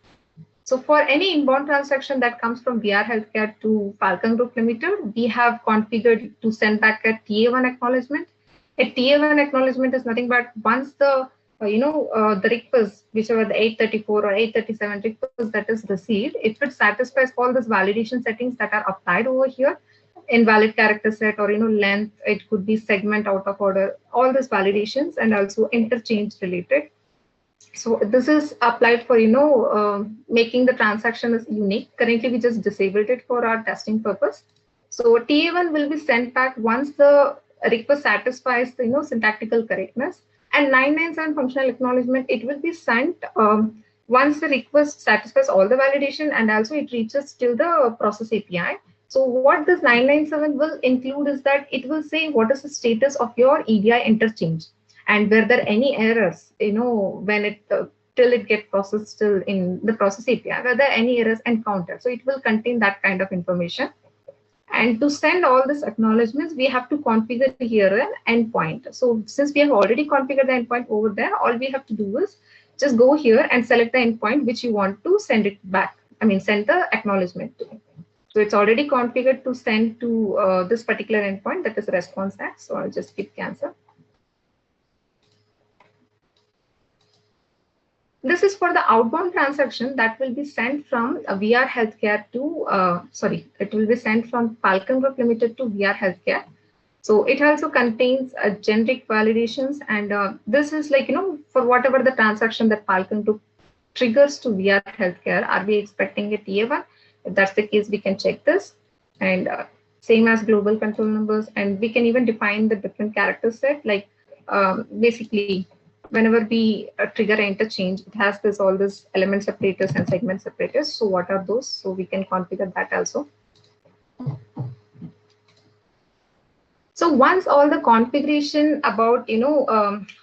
So for any inbound transaction that comes from VR Healthcare to Falcon Group Limited, we have configured to send back a TA1 acknowledgement. A TA1 acknowledgement is nothing but once the the request, whichever the 834 or 837 request that is received, if it satisfies all these validation settings that are applied over here, invalid character set or length, it could be segment out of order, all these validations, and also interchange related. So this is applied for making the transaction is unique. Currently we just disabled it for our testing purpose. So TA1 will be sent back once the request satisfies the syntactical correctness. And 997 functional acknowledgement, it will be sent once the request satisfies all the validation and also it reaches till the process API. So what this 997 will include is that it will say what is the status of your EDI interchange and were there any errors, when it till it get processed still in the process API, were there any errors encountered. So it will contain that kind of information. And to send all these acknowledgements, we have to configure here an endpoint. So since we have already configured the endpoint over there, all we have to do is just go here and select the endpoint which you want to send it back. Send the acknowledgement to. So it's already configured to send to this particular endpoint, that is response at. So I'll just hit cancel. This is for the outbound transaction that will be sent from VR Healthcare to, it will be sent from Falcon Group Limited to VR Healthcare. So it also contains generic validations, and this is like, for whatever the transaction that Falcon Group triggers to VR Healthcare, are we expecting a TA1? If that's the case, we can check this. And same as global control numbers, and we can even define the different character set, like basically, whenever we trigger an interchange, it has all this element separators and segment separators. So what are those? So we can configure that also. So once all the configuration about,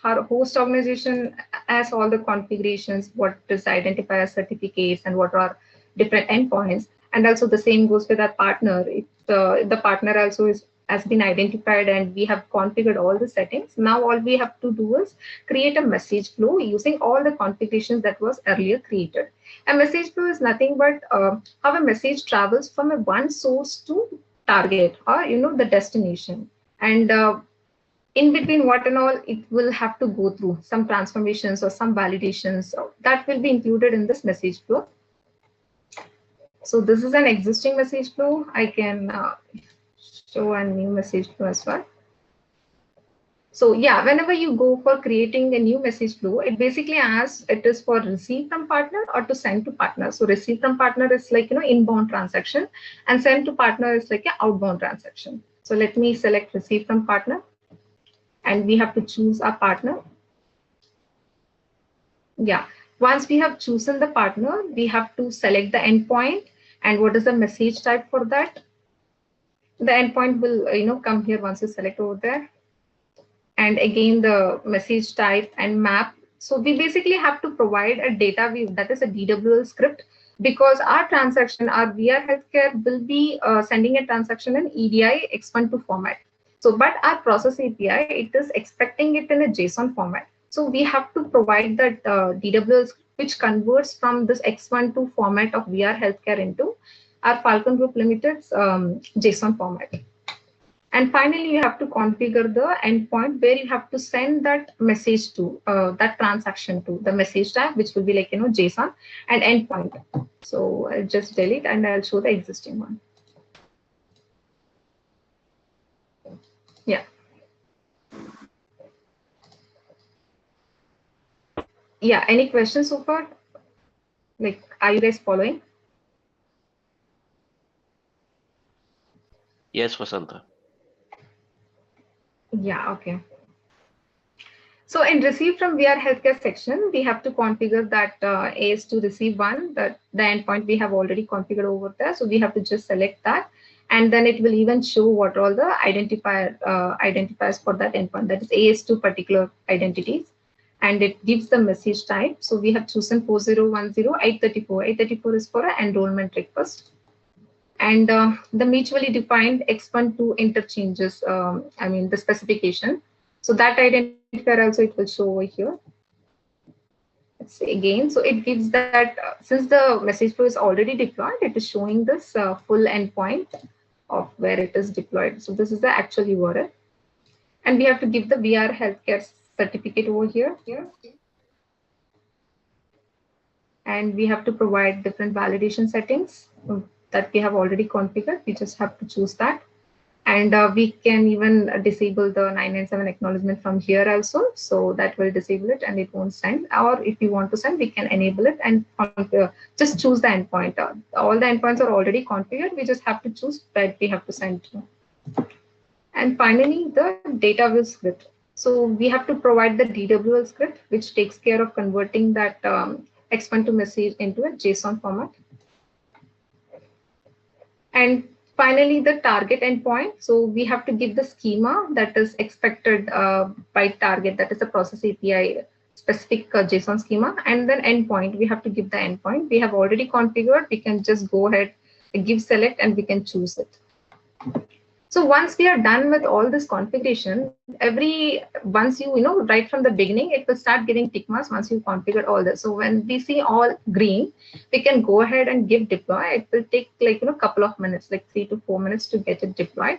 our host organization has all the configurations, what is identifier certificates and what are different endpoints. And also the same goes with our partner. If the partner also has been identified and we have configured all the settings. Now all we have to do is create a message flow using all the configurations that was earlier created. A message flow is nothing but how a message travels from a one source to target or the destination. And in between what and all, it will have to go through some transformations or some validations. So that will be included in this message flow. So this is an existing message flow. I can show a new message flow as well. So yeah, whenever you go for creating a new message flow, it basically asks it is for receive from partner or to send to partner. So receive from partner is like, inbound transaction, and send to partner is like an outbound transaction. So let me select receive from partner, and we have to choose our partner. Yeah, once we have chosen the partner, we have to select the endpoint and what is the message type for that. The endpoint will come here once you select over there. And again, the message type and map. So we basically have to provide a data view, that is a DWL script, because our transaction, our VR Healthcare will be sending a transaction in EDI X12 format. So, but our process API, it is expecting it in a JSON format. So we have to provide that DWL script, which converts from this X12 format of VR Healthcare into our Falcon Group Limited's JSON format. And finally, you have to configure the endpoint where you have to send that message to, that transaction to, the message type, which will be like, JSON and endpoint. So I'll just delete and I'll show the existing one. Yeah. Yeah, any questions so far? Like, are you guys following? Yes, Vasanta. Yeah, okay. So in receive from VR Healthcare section, we have to configure that A is to receive one, the endpoint we have already configured over there. So we have to just select that, and then it will even show what are all the identifiers for that endpoint. That is A is to particular identities, and it gives the message type. So we have chosen 4010-834. 834 is for an enrollment request. And the mutually defined X12 interchanges, the specification. So that identifier also it will show over here. Let's see again. So it gives that since the message flow is already deployed, it is showing this full endpoint of where it is deployed. So this is the actual URL. And we have to give the VR Healthcare certificate over here. And we have to provide different validation settings that we have already configured. We just have to choose that. And we can even disable the 997 acknowledgement from here also. So that will disable it and it won't send. Or if you want to send, we can enable it and just choose the endpoint. All the endpoints are already configured. We just have to choose that we have to send to. And finally, the DWL script. So we have to provide the DWL script, which takes care of converting that X12 message into a JSON format. And finally, the target endpoint. So we have to give the schema that is expected by target, that is the process API specific JSON schema, and then endpoint. We have to give the endpoint. We have already configured. We can just go ahead, give select, and we can choose it. So once we are done with all this configuration, once you right from the beginning, it will start giving tick marks once you configured all this. So when we see all green, we can go ahead and give deploy. It will take like a couple of minutes, like 3 to 4 minutes to get it deployed.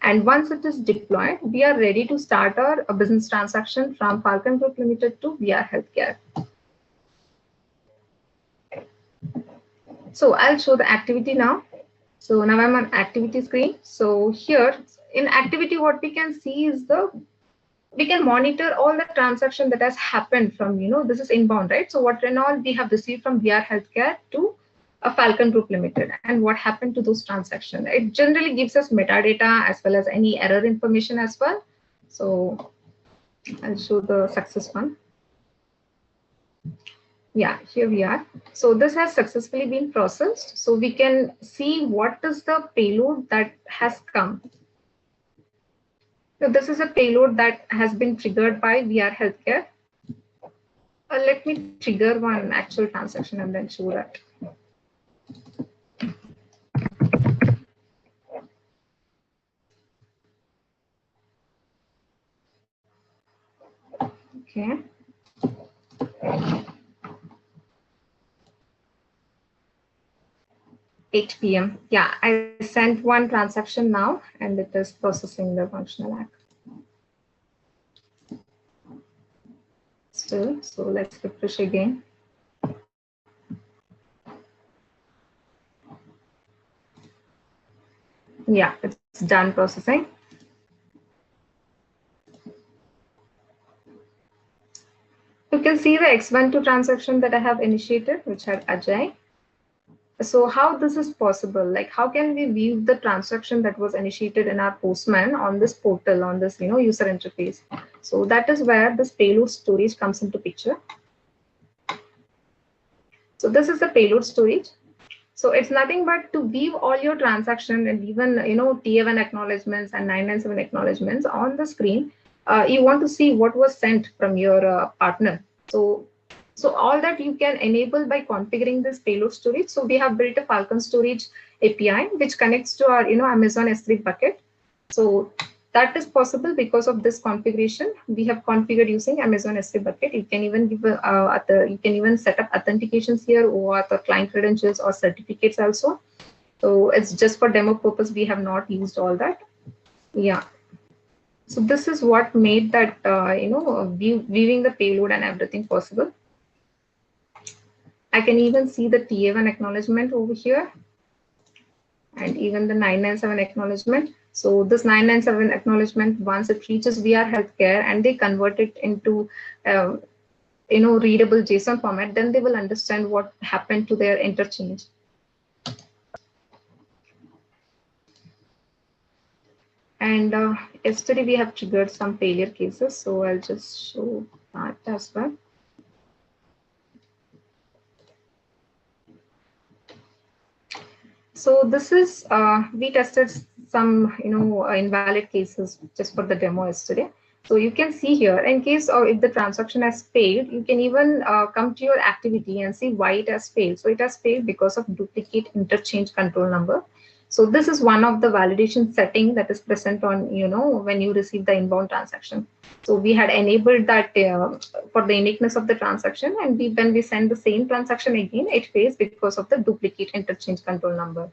And once it is deployed, we are ready to start our business transaction from Falcon Group Limited to VR Healthcare. So I'll show the activity now. So now I'm on activity screen. So here in activity, what we can see is we can monitor all the transaction that has happened from, this is inbound, right? So what and all we have received from VR Healthcare to a Falcon Group Limited and what happened to those transactions. It generally gives us metadata as well as any error information as well. So I'll show the success one. Yeah, here we are. So this has successfully been processed. So we can see what is the payload that has come. So this is a payload that has been triggered by VR Healthcare. Let me trigger one actual transaction and then show that. Okay. $8 p.m. Yeah, I sent one transaction now and it is processing the functional app. Still, so let's refresh again. Yeah, it's done processing. You can see the X12 transaction that I have initiated, which had Ajay. So how this is possible? Like how can we view the transaction that was initiated in our Postman on this portal, on this user interface? So that is where this payload storage comes into picture. So this is the payload storage. So it's nothing but to view all your transaction and even TA1 acknowledgements and 997 acknowledgements on the screen. You want to see what was sent from your partner. So all that you can enable by configuring this payload storage. So we have built a Falcon Storage API which connects to our Amazon S3 bucket. So that is possible because of this configuration. We have configured using Amazon S3 bucket. You can even give you can even set up authentications here or the client credentials or certificates also. So it's just for demo purpose. We have not used all that. Yeah. So this is what made that viewing the payload and everything possible. I can even see the TA1 acknowledgement over here and even the 997 acknowledgement. So this 997 acknowledgement, once it reaches VR Healthcare and they convert it into readable JSON format, then they will understand what happened to their interchange. And yesterday we have triggered some failure cases, so I'll just show that as well. So this is, we tested some, invalid cases just for the demo yesterday. So you can see here, in case of if the transaction has failed, you can even come to your activity and see why it has failed. So it has failed because of duplicate interchange control number. So this is one of the validation setting that is present on, when you receive the inbound transaction. So we had enabled that for the uniqueness of the transaction, and when we send the same transaction again, it fails because of the duplicate interchange control number.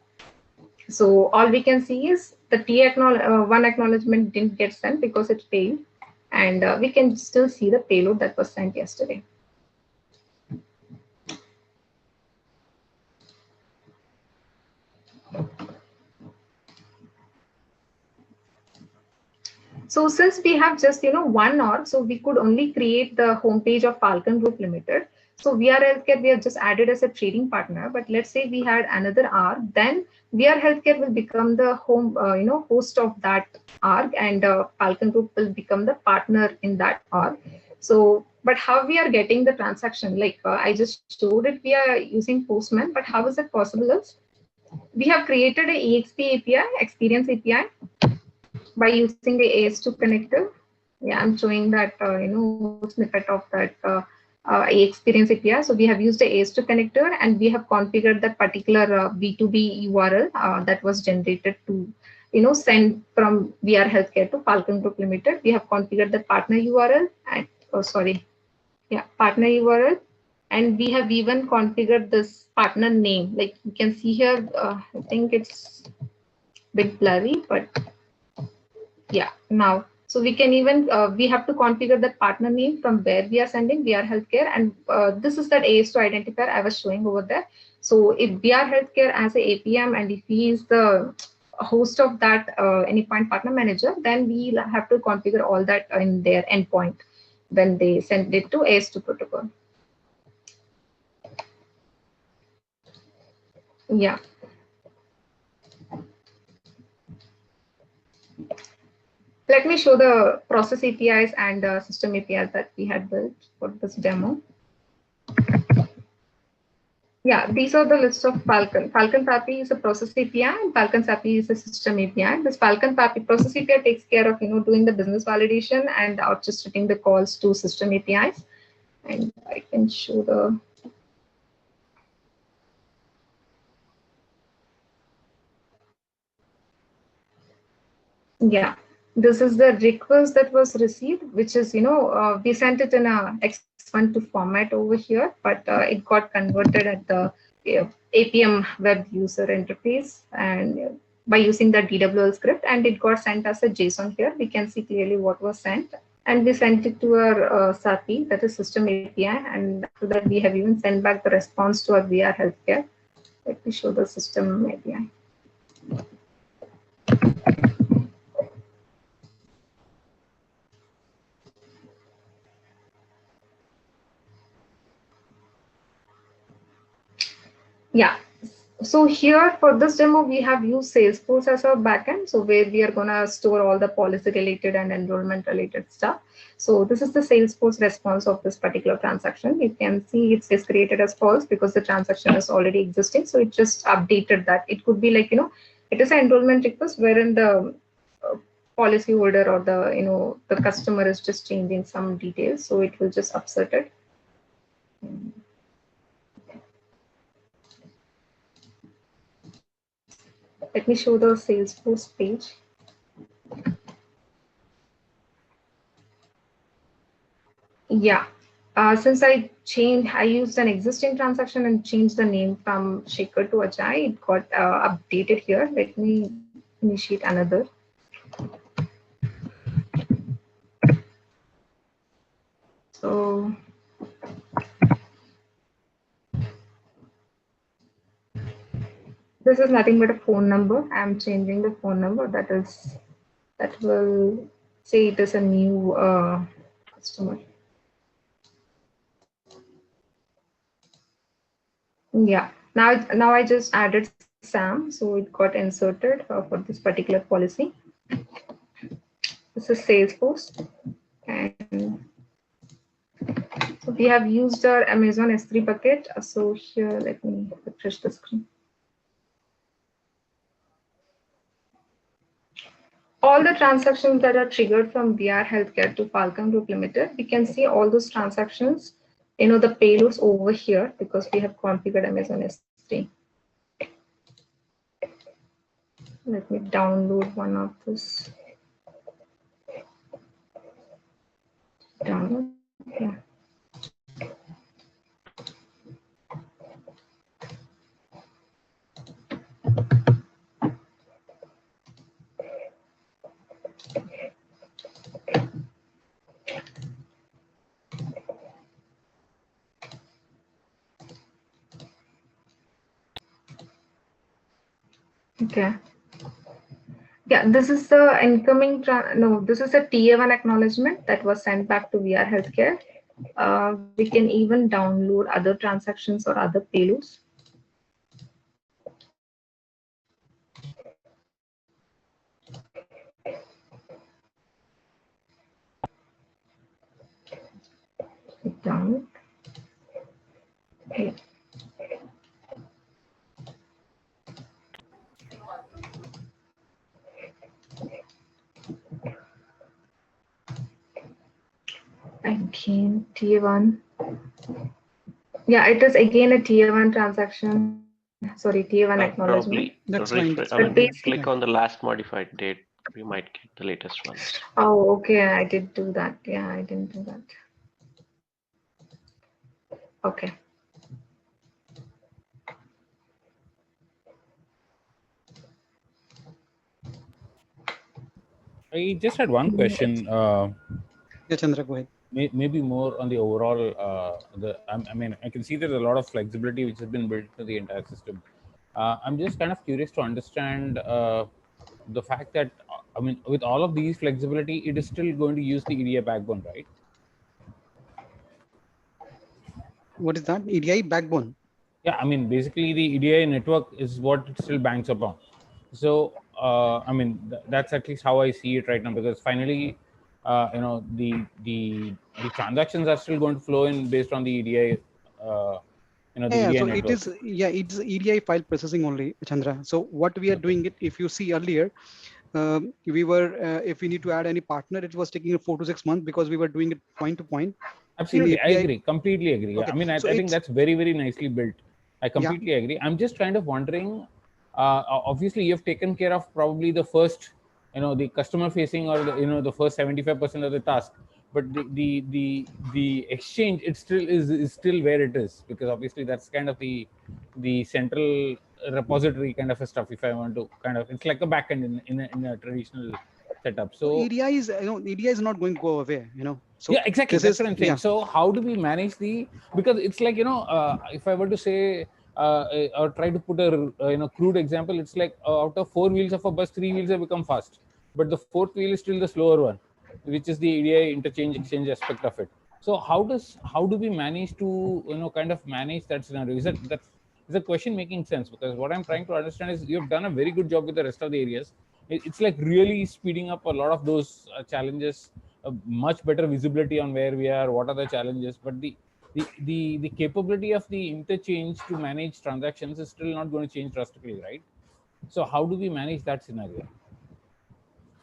So all we can see is the T1 acknowledgement didn't get sent because it failed, and we can still see the payload that was sent yesterday. So since we have just one org, so we could only create the homepage of Falcon Group Limited. So VR Healthcare we have just added as a trading partner. But let's say we had another org, then VR Healthcare will become the home host of that org, and Falcon Group will become the partner in that org. So but how we are getting the transaction, like I just stored it via using Postman, but how is it possible is we have created a EXP API, Experience API, by using the AS2 connector. Yeah, I'm showing that snippet of that experience API. So we have used the AS2 connector, and we have configured that particular B2B URL that was generated to send from VR Healthcare to Falcon Group Limited. We have configured the partner URL and partner URL, and we have even configured this partner name. Like you can see here, I think it's a bit blurry, but yeah, now. So we can even, we have to configure the partner name from where we are sending VR Healthcare. And this is that AS2 identifier I was showing over there. So if VR Healthcare as a APM, and if he is the host of that Anypoint Partner Manager, then we have to configure all that in their endpoint when they send it to AS2 protocol. Yeah. Let me show the process APIs and system APIs that we had built for this demo. Yeah, these are the list of Falcon. Falcon PAPI is a process API, and Falcon SAPI is a system API. This Falcon PAPI process API takes care of doing the business validation and orchestrating the calls to system APIs. And I can show the this is the request that was received, which is we sent it in a X12 format over here, but it got converted at the APM web user interface, and by using the DWL script, and it got sent as a JSON here. We can see clearly what was sent, and we sent it to our SAPI, that is system API, and after that we have even sent back the response to our VR Healthcare. Let me show the system API. Yeah, so here for this demo, we have used Salesforce as our backend. So where we are going to store all the policy related and enrollment related stuff. So this is the Salesforce response of this particular transaction. You can see it says created as false because the transaction is already existing. So it just updated that. It could be like, it is an enrollment request wherein the policy holder or the customer is just changing some details. So it will just upsert it. Let me show the Salesforce page. Yeah, since I used an existing transaction and changed the name from Shaker to Ajay, it got updated here. Let me initiate another. So this is nothing but a phone number. I'm changing the phone number. That will say it is a new customer. Yeah, now I just added Sam, so it got inserted for this particular policy. This is Salesforce, and so we have used our Amazon S3 bucket. So here, let me refresh the screen. All the transactions that are triggered from VR Healthcare to Falcon Group Limited, we can see all those transactions, the payloads over here because we have configured Amazon S3. Let me download one of this. Download. Yeah. Okay. Yeah, this is the incoming, this is a TA1 acknowledgement that was sent back to VR Healthcare. We can even download other transactions or other payloads. Done. Okay. Again, T1. Yeah, it is again a tier 1 transaction. Sorry, tier 1 acknowledgement. Probably That's fine. refresh. That's I fine. mean, But click on the last modified date. You might get the latest ones. Oh, okay. I did do that. Yeah, I didn't do that. Okay. I just had one question. Yeah, Chandra, go ahead. Maybe more on the overall. I mean, I can see there's a lot of flexibility which has been built into the entire system. I'm just kind of curious to understand the fact that I mean, with all of these flexibility, it is still going to use the EDI backbone, right? What is that? EDI backbone. Yeah, I mean, basically the EDI network is what it still banks upon. So, I mean, that's at least how I see it right now, because finally, you know, the transactions are still going to flow in based on the EDI, you know, the Yeah, EDI so network. it's EDI file processing only, Chandra. So what we are doing it, if you see earlier, we were, if we need to add any partner, it was taking 4 to 6 months because we were doing it point to point. Absolutely, I API, agree, completely agree. okay. I mean, I So think that's very, very nicely built. I completely agree. I'm just kind of wondering, obviously you've taken care of probably the first, you know, the customer facing or the, you know, the first 75% of the task, but the exchange, it still is still where it is, because obviously that's kind of the central repository kind of a stuff. If I want to kind of, it's like a backend in a traditional setup. So EDI is, EDI is not going to go away, So yeah, exactly. That's what I'm saying. Yeah. So how do we manage because it's like, if I were to say, or try to put a, crude example, it's like out of 4 wheels of a bus, 3 wheels have become fast, but the 4th wheel is still the slower one, which is the EDI interchange exchange aspect of it. So how do we manage to, kind of manage that scenario? Is the question making sense? Because what I'm trying to understand is you've done a very good job with the rest of the areas. It's like really speeding up a lot of those challenges, a much better visibility on where we are, what are the challenges, but the capability of the interchange to manage transactions is still not going to change drastically, right? So how do we manage that scenario?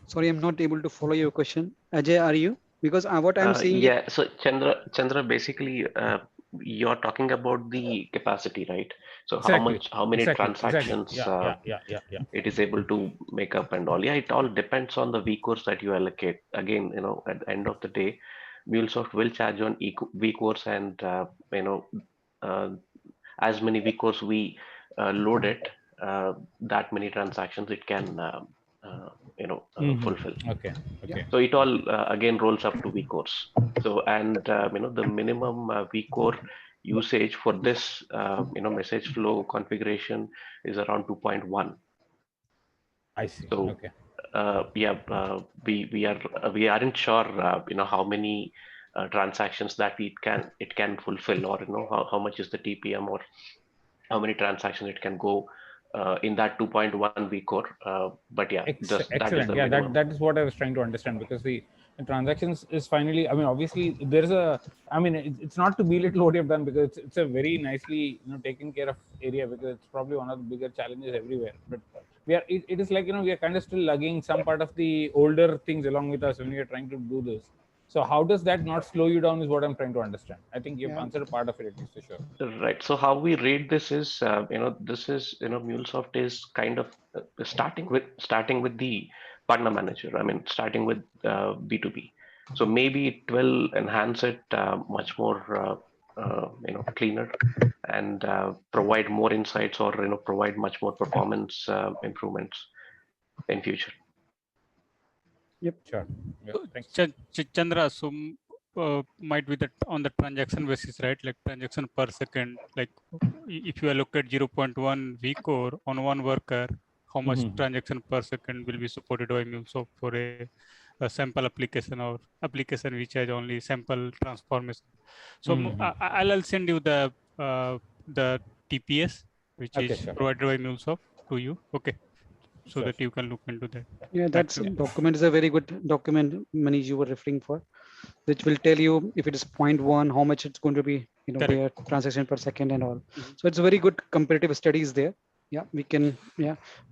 Sorry, I'm not able to follow your question. Ajay, are you? Because what I'm saying yeah, so Chandra, basically, you're talking about the capacity, right? So Exactly. how many transactions Yeah. it is able to make up and all. Yeah, it all depends on the vCores that you allocate. Again, at the end of the day, MuleSoft will charge on vCores, and as many vCores we load it, that many transactions it can fulfill. Okay. So it all again rolls up to vCores. So and the minimum vCore usage for this message flow configuration is around 2.1. I see. So okay. We aren't sure how many transactions that it can fulfill, or how much is the TPM, or how many transactions it can go in that 2.1 vCore. But yeah, that is Excellent. the Yeah, minimum. that is what I was trying to understand, because the transactions is finally, I mean, obviously there's it's not to belittle what you've done, because it's a very nicely taken care of area, because it's probably one of the bigger challenges everywhere. But it is like we are kind of still lugging some part of the older things along with us when we are trying to do this. So how does that not slow you down is what I'm trying to understand. I think you've answered a part of it, at least, for sure. Right. So how we rate this is, this is, MuleSoft is kind of starting with the partner manager. I mean, starting with B2B. So maybe it will enhance it much more, cleaner, and provide more insights, or provide much more performance improvements in future. Yep. Sure. Yeah, thanks. Chandra, so might be that on the transaction basis, right? Like transaction per second, like if you allocate 0.1 vCore on one worker, how much transaction per second will be supported by MuleSoft for a sample application, or application which has only sample transformation. So I'll send you the TPS, which is provided by MuleSoft to you. Okay. So that you can look into that. Yeah, that's document is a very good document, Manish, you were referring for. which will tell you if it is 0.1, how much it's going to be, Correct. their transaction per second and all. So it's a very good comparative studies there. Yeah, we can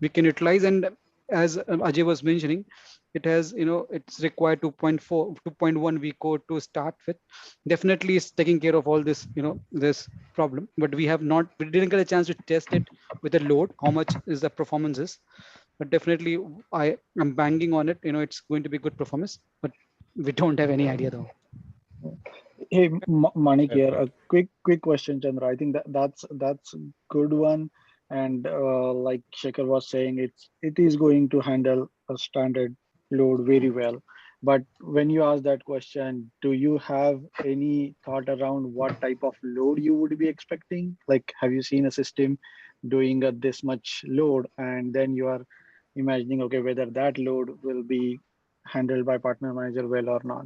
utilize. And as Ajay was mentioning, it has, it's required 2.4, 2.1 V code to start with. Definitely it's taking care of all this, this problem, but we didn't get a chance to test it with a load, how much is the performance is. But definitely I am banging on it, it's going to be good performance, but we don't have any idea though. Hey, Manik Fair here. point. A quick question, Chandra. I think that's a good one. And like Shekhar was saying, it is going to handle a standard load very well. But when you ask that question, do you have any thought around what type of load you would be expecting? Like, have you seen a system doing this much load, and then you are imagining, okay, whether that load will be handled by partner manager well or not?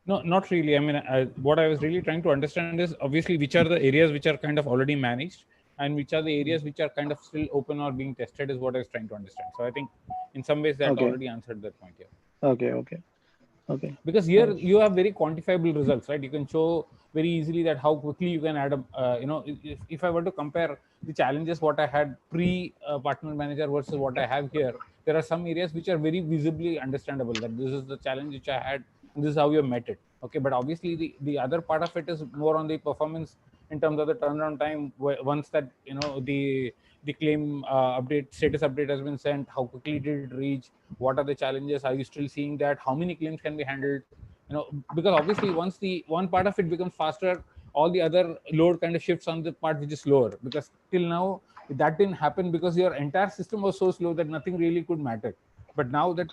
No, not really. I mean, what I was really trying to understand is obviously which are the areas which are kind of already managed and which are the areas which are kind of still open or being tested is what I was trying to understand. So I think in some ways that Okay. already answered that point here. Okay. Because here you have very quantifiable results, right? You can show very easily that how quickly you can add up, if I were to compare the challenges what I had pre partner manager versus what I have here, there are some areas which are very visibly understandable that this is the challenge which I had and this is how you met it. Okay, but obviously the other part of it is more on the performance in terms of the turnaround time. Once that the claim update status update has been sent, how quickly did it reach, what are the challenges, are you still seeing that, how many claims can be handled, because obviously once the one part of it becomes faster, all the other load kind of shifts on the part which is slower, because till now that didn't happen because your entire system was so slow that nothing really could matter. But now that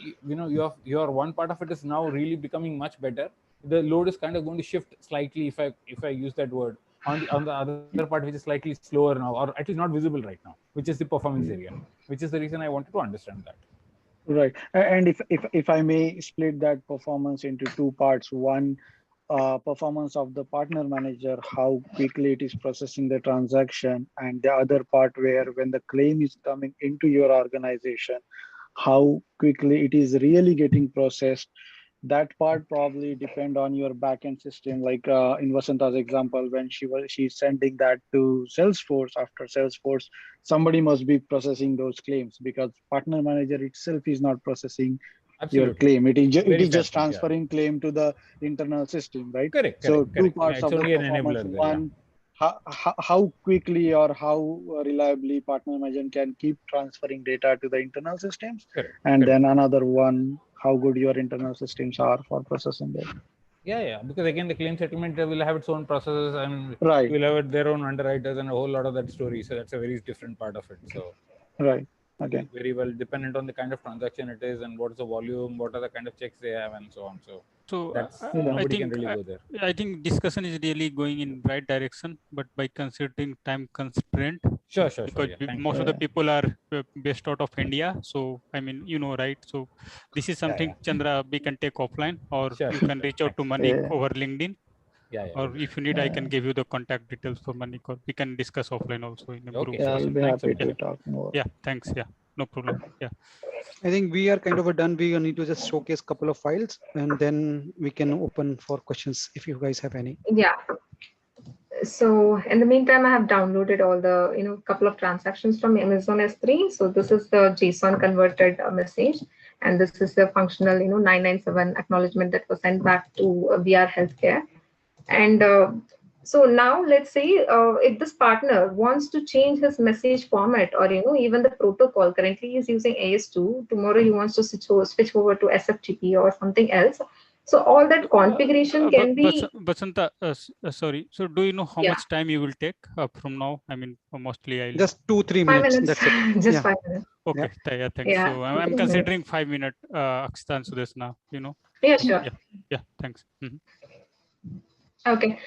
your one part of it is now really becoming much better, the load is kind of going to shift slightly, if I use that word, on the other part which is slightly slower now, or at least not visible right now, which is the performance area, which is the reason I wanted to understand that. Right. And if I may split that performance into two parts. One, performance of the partner manager, how quickly it is processing the transaction, and the other part where when the claim is coming into your organization, how quickly it is really getting processed. That part probably depend on your backend system. Like in Vasanta's example, when she's sending that to Salesforce, after Salesforce, somebody must be processing those claims, because partner manager itself is not processing your Absolutely. claim. It is Very just fair point, yeah. transferring claim to the internal system, right? Correct. So two Yeah, parts it's of the only an performance. enabler there, yeah. One, how quickly or how reliably partner manager can keep transferring data to the internal systems, Correct. and then another one, how good your internal systems are for processing it. Yeah, because again the claim settlement will have its own processes, and Right. will have their own underwriters and a whole lot of that story. So that's a very different part of it. So Right. Okay. very well dependent on the kind of transaction it is and what is the volume, what are the kind of checks they have, and so on. So that's I nobody can think really go there. I think discussion is really going in right direction, but by considering time constraint, Sure. because Yeah. most of the people are based out of India. So I mean, right? So this is something, Chandra, we can take offline, or Sure, you sure, can sure. reach out to Thanks. Manik Yeah. over LinkedIn, Yeah. or if you need, I can give you the contact details for Manik, or we can discuss offline also in a Okay, group. Yeah, I'll sure. be Thanks so happy much. to talk more. Yeah, thanks. Yeah, no problem. Yeah. I think we are kind of done. We need to just showcase a couple of files and then we can open for questions if you guys have any. Yeah. So in the meantime, I have downloaded all the, couple of transactions from Amazon S3. So this is the JSON converted message. And this is the functional, 997 acknowledgement that was sent back to VR Healthcare. And so now let's say if this partner wants to change his message format, or, even the protocol, currently he's using AS2, tomorrow he wants to switch over to SFTP or something else. So all that configuration can be. Basanta, sorry. So do you know how Yeah. much time you will take from now? I mean, mostly I'll Just 2-3 5 minutes. minutes. That's it. Just Yeah. 5 minutes. Okay. Yeah, thanks. Yeah. So I'm considering 5 minute Akshita and Sudeshna, Yeah, sure. Yeah, thanks. Okay.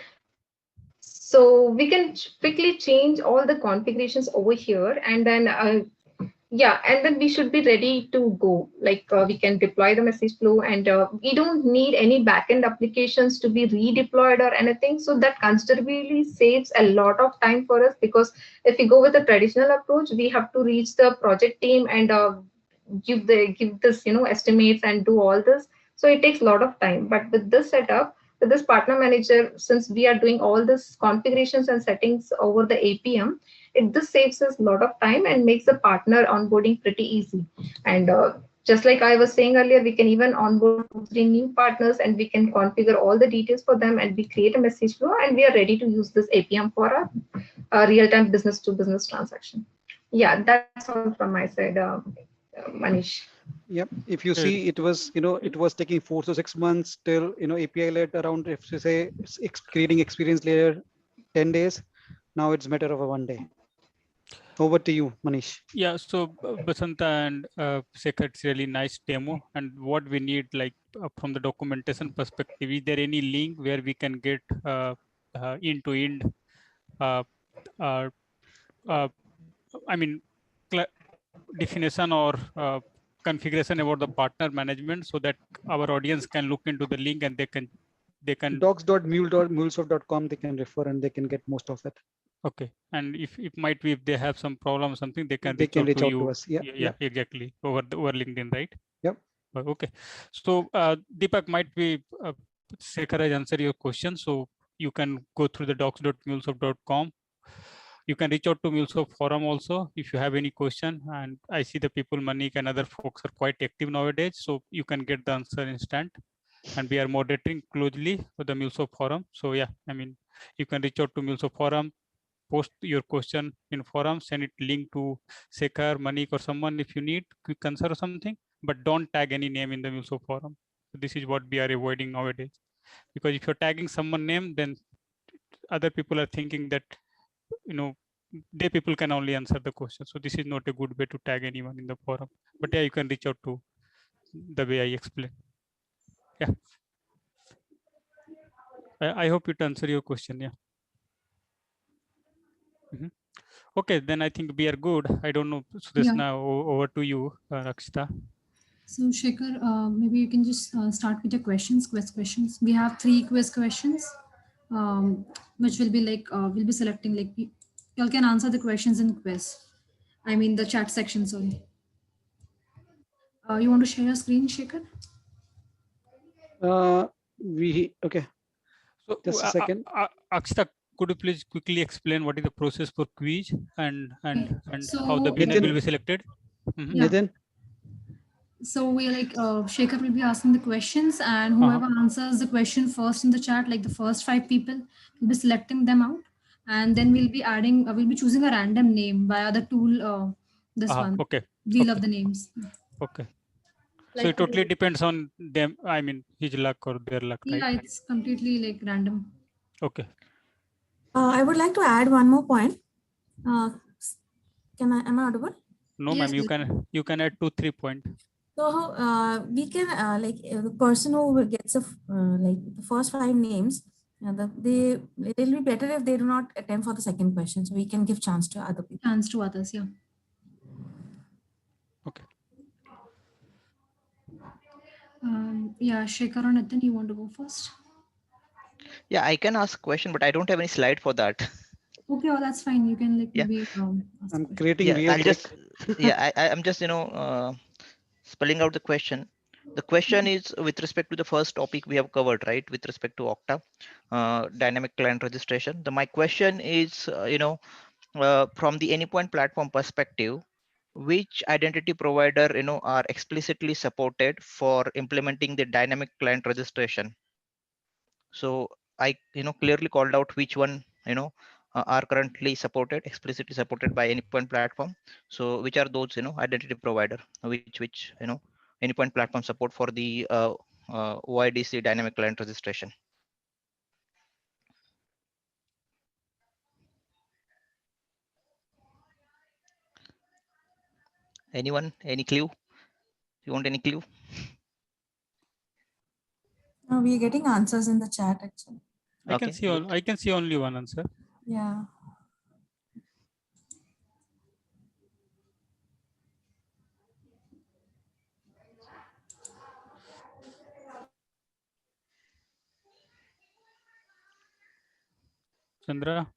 So we can quickly change all the configurations over here, and then and then we should be ready to go. Like we can deploy the message flow, and we don't need any backend applications to be redeployed or anything. So that considerably saves a lot of time for us, because if we go with the traditional approach, we have to reach the project team and give this estimates and do all this. So it takes a lot of time. But with this setup, with this partner manager, since we are doing all this configurations and settings over the APM, this saves us a lot of time and makes the partner onboarding pretty easy. And just like I was saying earlier, we can even onboard 2, 3 new partners and we can configure all the details for them and we create a message flow and we are ready to use this APM for a real-time business to business transaction. Yeah, that's all from my side, Manish. Yep. If you see, it was, it was taking 4 to 6 months till, API led around, if you say, creating experience layer 10 days. Now it's matter of a 1 day. Over to you, Manish. Yeah, so Basanta and Shekhar, it's really nice demo. And what we need, like from the documentation perspective, is there any link where we can get end-to-end, I mean, definition or configuration about the partner management, so that our audience can look into the link and they can docs.mulesoft.com, they can refer and they can get most of it. Okay, and if it might be, if they have some problem or something, they can reach out to you. us. Yeah, yeah, exactly, over LinkedIn, right? Yep. Okay, so Deepak, might be Shekhar has answered your question, so you can go through the docs.mulesoft.com. You can reach out to MuleSoft forum also if you have any question. And I see the people, Manik and other folks are quite active nowadays, so you can get the answer instant. And we are monitoring closely for the MuleSoft forum. So yeah, I mean, you can reach out to MuleSoft forum, post your question in forum, send it link to Shekhar, Manik, or someone if you need quick answer or something, but don't tag any name in the MuleSoft forum. So this is what we are avoiding nowadays, because if you're tagging someone name, then other people are thinking that, they people can only answer the question. So this is not a good way to tag anyone in the forum. But yeah, you can reach out to the way I explained. Yeah. I hope it answer your question. Yeah. Okay, then I think we are good. I don't know. So this now over to you, Rakshita. So Shekhar, maybe you can just start with your questions, quiz questions. We have 3 quiz questions, which will be like, we'll be selecting like, you all can answer the questions in quiz. I mean the chat section, sorry. You want to share your screen, Shekhar? Okay. So just a second. Akshita, could you please quickly explain what is the process for quiz and so, how the winner will be selected? Nitin? So we like Shekhar will be asking the questions, and whoever answers the question first in the chat, like the first 5 people, will be selecting them out, and then we'll be adding, we'll be choosing a random name via the tool. This one. Okay. Wheel of the names. Okay. So it totally depends on them. I mean, his luck or their luck, right? Yeah, it's completely like random. Okay. I would like to add one more point. Am I audible? No, Yes, ma'am. You can add 2-3 points. So we can the person who gets like the first 5 names, it'll be better if they do not attempt for the second question, so we can give chance to other people. Chance to others, yeah. Okay. Yeah, Shekhar or Nitin, you want to go first? Yeah, I can ask a question, but I don't have any slide for that. Okay, well, that's fine. You can like maybe. I'm creating. Yeah, I'm just spelling out the question. The question is with respect to the first topic we have covered, right? With respect to OKTA, dynamic client registration. My question is, from the Anypoint platform perspective, which identity provider, are explicitly supported for implementing the dynamic client registration? So I, clearly called out which one, are currently supported, explicitly supported by Anypoint platform. So which are those, identity provider, which Anypoint platform support for the OIDC dynamic client registration? Anyone? Any clue? You want any clue? No, we are getting answers in the chat actually. I can see only one answer. Yeah. Chandra?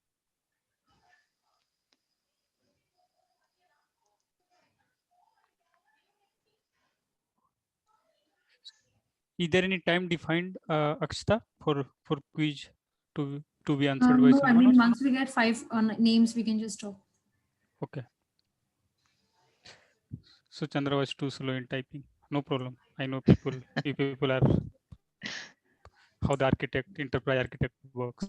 Is there any time defined, Akshita, for quiz to be answered by No, I someone mean, else? once we get 5 names, we can just stop. Okay. So Chandra was too slow in typing. No problem. I know people. You people are how the enterprise architect works.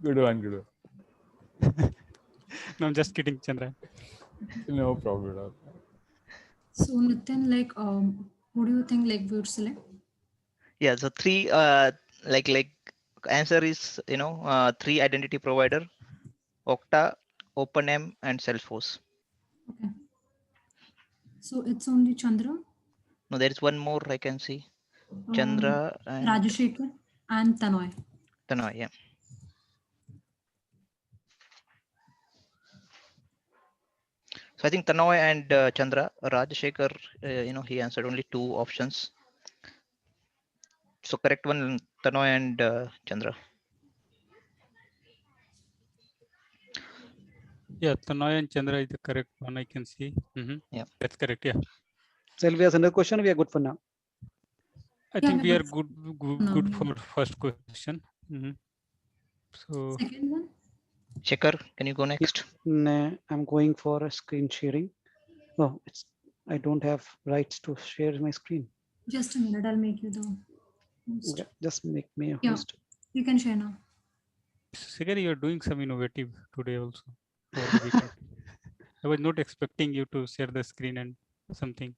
Good one, good one. No, I'm just kidding, Chandra. No problem at all. So Nitin, like, what do you think? Like, we would select? Yeah, so three like answer is 3 identity provider: Okta, OpenM, and Salesforce. Okay. So it's only Chandra, No, there is one more I can see. Chandra and Rajashekar, and Tanoy. Tanoy, yeah. So I think Tanoy and Chandra, Rajashekar, he answered only 2 options. So correct one, Tanoy and Chandra. Yeah, Tanoy and Chandra is the correct one. I can see. Yeah, that's correct. Yeah. So we have another question. We are good for now. I Yeah, think we we're are good No, for first question. So second one. Shekhar, can you go next? Nah, I'm going for a screen sharing. Oh, I don't have rights to share my screen. Just a minute, I'll make you the host. Okay, just make me a Yeah, host. you can share now. Sigar, you're doing some innovative today also over the weekend. I was not expecting you to share the screen and something.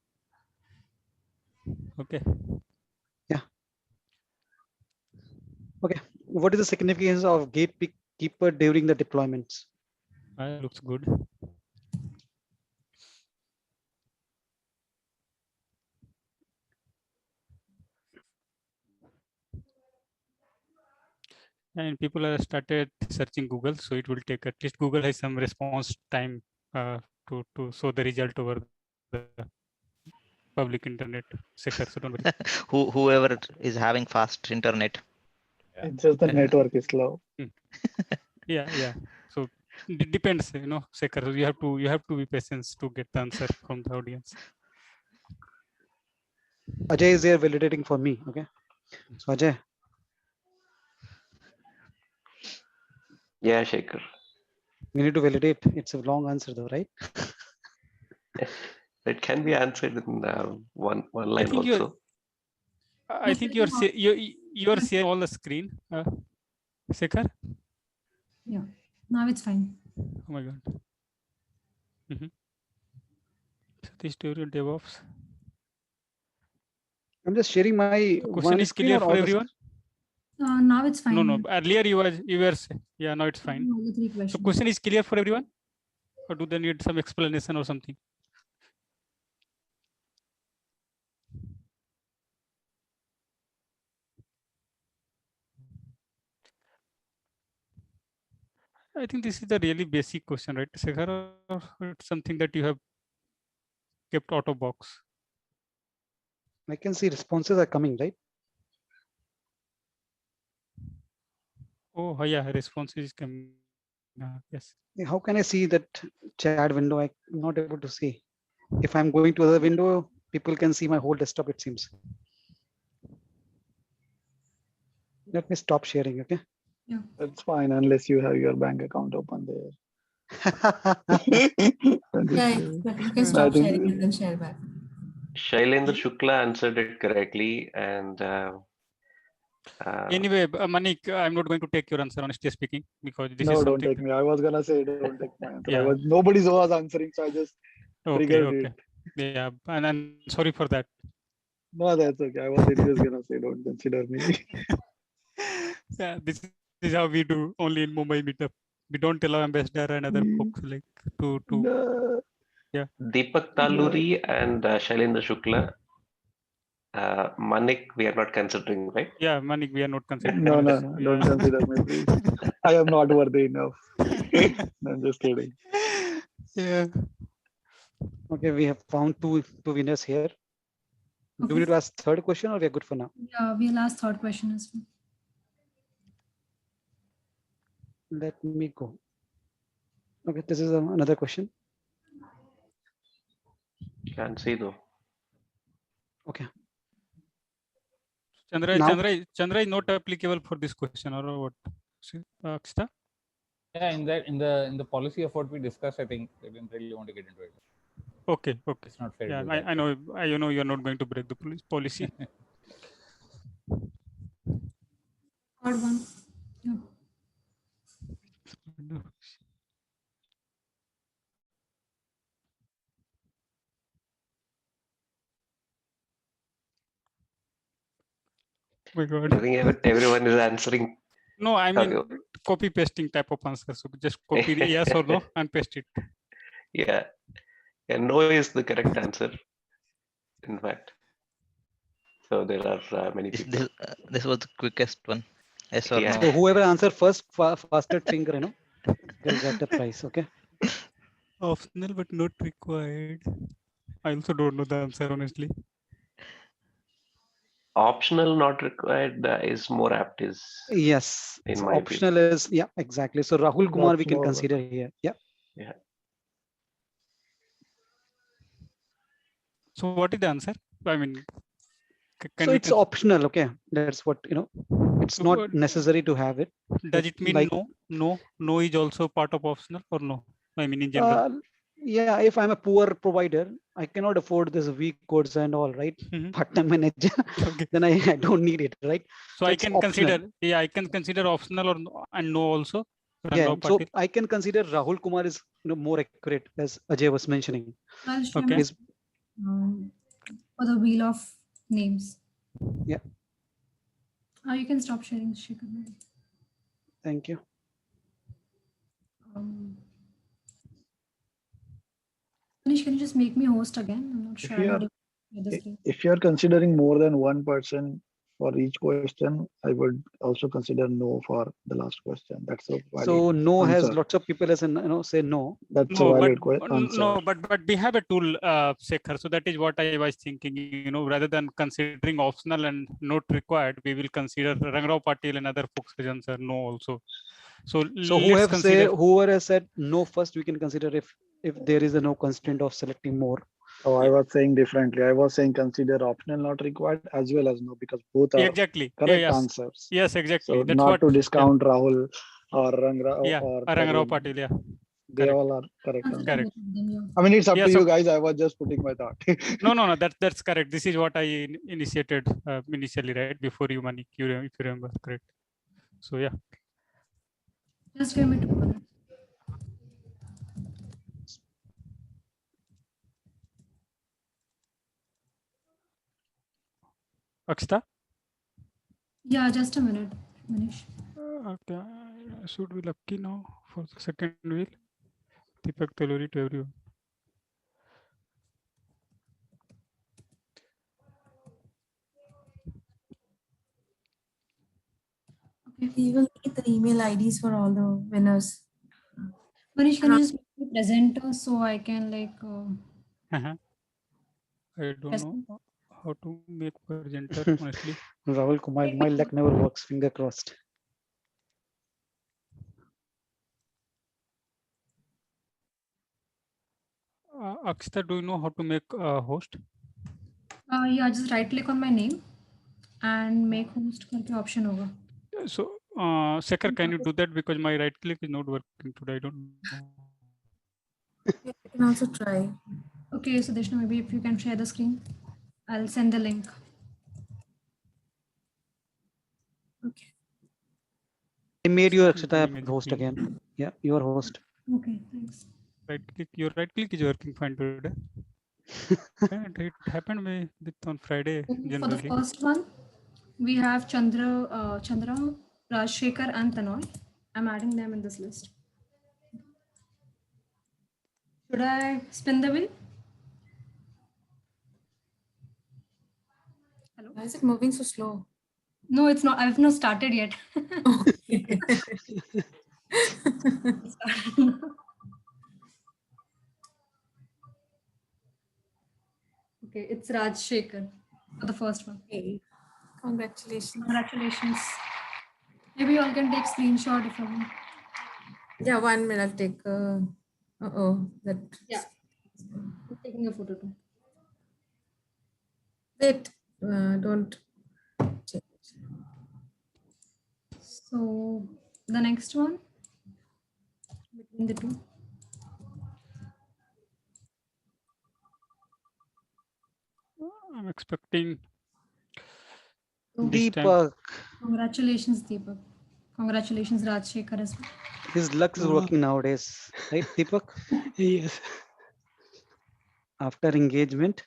Okay. Yeah. Okay. What is the significance of gatekeeper during the deployments? Looks good. And people have started searching Google, so it will take, at least Google has some response time to show the result over the public internet sector. So don't worry. Whoever is having fast internet. Yeah. It's just the network is slow. Yeah. So it depends, Sekar. You have to be patient to get the answer from the audience. Ajay is there validating for me. Okay. So Ajay. Yeah, Shekhar. We need to validate. It's a long answer though, right? It can be answered in one line also. I think you're sharing all the screen, Sekar. Yeah, now it's fine. Oh my God. Satish Tutorial DevOps. I'm just sharing my The question one is screen clear or for all everyone. Now it's fine. No. Earlier you were yeah. Now it's fine. All the 3 So questions. question is clear for everyone, or do they need some explanation or something? I think this is the really basic question, right, Sekhar? Or it's something that you have kept out of box. I can see responses are coming, right? Oh yeah, response is coming. Yes. How can I see that chat window? I'm not able to see. If I'm going to other window, people can see my whole desktop, it seems. Let me stop sharing, okay? Yeah. It's fine unless you have your bank account open there. Yeah, you can stop sharing and then share back. Shailendra Shukla answered it correctly, and Anyway, Manik, I'm not going to take your answer, honestly speaking, because this No, is don't something. take me. I was gonna say don't take my answer. Yeah. Nobody was answering, so I just triggered it. Yeah, and I'm sorry for that. No, that's okay. I was anyways gonna say don't consider me. Yeah, this is how we do only in Mumbai Meetup. We don't allow ambassador and other folks like to No. yeah. Deepak Taluri and Shailendra Shukla. Manik, we are not considering, right? Yeah, Manik, we are not considering. No, Yes. don't consider me, please. I am not worthy enough. I'm just kidding. Yeah. Okay, we have found two winners here. Okay. Do we need to ask third question or we are good for now? Yeah, we'll ask third question as well. Let me go. Okay, this is another question. Can't see though. Okay. Chandra, Now- Chandra is not applicable for this question, or what? Akshita? Yeah, in the policy of what we discussed, I think they didn't really want to get into it. Okay. It's not fair. Yeah, to do that. I know. I know you're not going to break the policy. Third one. Yeah. I My God. think everyone is answering. No, I mean Okay. copy pasting type of answer. So just copy the yes or no and paste it. Yeah. Yeah, no is the correct answer, in fact. So there are many people. This was the quickest one. Yes or Yeah. no? So whoever answer first, fastest finger, will get the prize. Okay. Optional but not required. I also don't know the answer, honestly. Optional, not required is more apt, is Yes. in So my view. optional is, yeah, exactly. So Rahul Kumar, we That's can more- consider here. Yeah. Yeah. So what is the answer? I mean, can So we it's optional. Okay. That's what, it's So not what- necessary to have it. does If, it mean like, no is also part of optional or no? I mean in general. Yeah, if I'm a poor provider, I cannot afford this weak codes and all, right? Mhm. Part-time manager, Okay. then I don't need it, right? So I it's can optional. consider, yeah, I can consider optional or and no also. Yeah, Rangrao so Patil. I can consider Rahul Kumar is more accurate, as Ajay was mentioning. I'll share Okay. my for the wheel of names. Yeah. You can stop sharing, Shikhar. Thank you. Manish, can you just make me host again? I'm not If sure. you I'm are not able to share the screen. if you are considering more than one person for each question, I would also consider no for the last question. That's a valid So no has answer. lots of people as say no. That's No, a valid but answer. no, but we have a tool, Shekhar. So that is what I was thinking. Rather than considering optional and not required, we will consider Rangrao Patil and other folks' answer no also. So let's consider. Whoever has said no first, we can consider if there is a no constraint of selecting more. Oh, I was saying differently. I was saying consider optional not required as well as no, because both are Exactly. correct yes. answers. Yes, exactly. So That's not what. to discount Rahul or Rangra Yeah, or Rangrao Tarun. Patil. Yeah. They Correct. all are correct Consider answers. both of them, yeah. I mean, it's up Yeah, to so- you guys. I was just putting my thought. No. That's correct. This is what I initiated initially, right? Before you, Manik, if you remember, correct. So yeah. Just give me 2 minutes. Akshita? Yeah, just a minute, Manish. Okay, I should be lucky now for the second wheel. Deepak Taluri to everyone. Okay, we will need the email IDs for all the winners. Manish, can you just make me presenter so I can I don't know how to make presenter, honestly. Rahul Kumar, my luck never works. Finger crossed. Akshita, do you know how to make a host? Yeah, just right click on my name and make host करके option होगा. So, Shekhar, can you do that, because my right click is not working today? I don't know. You can also try. Okay, so Deshna, maybe if you can share the screen, I'll send the link. Okay. I made you Something Akshita magic host thing. again. Yeah, you are host. Okay, thanks. Right click. Your right click is working fine today. And it happened on Friday For the generally. first one, we have Chandra, Rajshekhar, and Tanoy. I'm adding them in this list. Should I spin the wheel? Hello? Why is it moving so slow? No, it's not. I've not started yet. Okay, it's Rajshekhar for the first one. Okay. Congratulations. Congratulations. Maybe you all can take screenshot if you want. Yeah, 1 minute. I'll take. That. Yeah. I'm taking a photo too. Wait, don't change. So the next one between the two. I'm expecting So, this time. Deepak, congratulations, Deepak. Congratulations, Rajshekhar as well. his luck is working nowadays, right, Deepak? Yes. After engagement.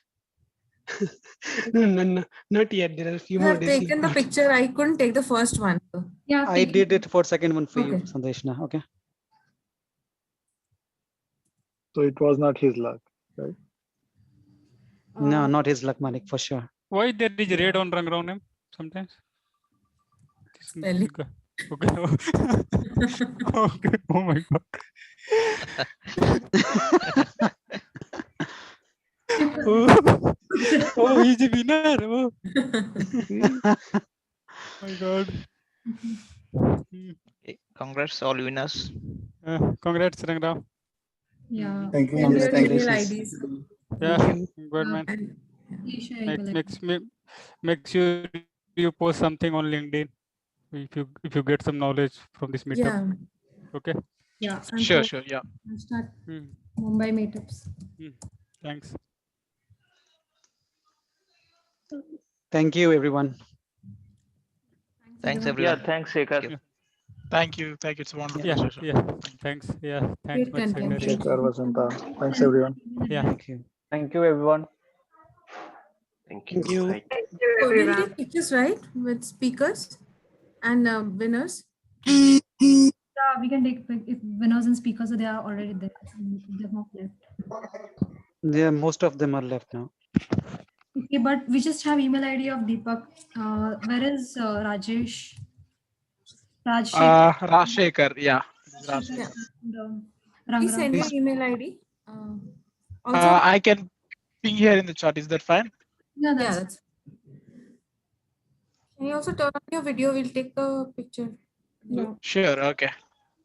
No, not yet. There are a few You more have days. taken the picture. I couldn't take the first one. Yeah, I did it for second one for you, Okay. Sandeshna. Okay. So it was not his luck, right? No, not his luck, Manik, for sure. Why there is red on Rangrao name sometimes? Spelling. Okay. Okay. Oh my god. Oh, he's a winner. Oh. My god. Okay, congrats all winners. Congrats, Rangrao. Yeah. Thank you. Send your email Congratulations. IDs. Yeah, Thank you. good man. And, yeah. Please share email ID. Make sure you post something on LinkedIn if you get some knowledge from this meetup. Yeah. Okay. Yeah. Sure. Yeah. And start Hmm. Mumbai meetups. Thanks. Thank you, everyone. Thanks everyone. everyone. Yeah, thanks, Shekhar. Thank you. It's a wonderful Yeah. session. Yeah. Thanks. Yeah. Thanks, Great much, content. Shekhar. Shekhar, Vasanta. Thanks, everyone. Yeah. Thank you. Thank you, everyone. Thank you. Thank you. Bye. Thank you, So we'll everyone. take pictures, right? With speakers and winners. Yeah, we can take if winners and speakers, so they are already there. They're not left. Yeah, most of them are left now. Okay, but we just have email ID of Deepak. Where is Rajesh? Rajshekhar. Rajshekhar. Yeah. Yeah. And, Please Rangram. send your email ID. Also, I can ping here in the chat. Is that fine? Yeah, yeah, that's that's. Can you also turn on your video? We'll take a picture. yeah. Sure. Okay.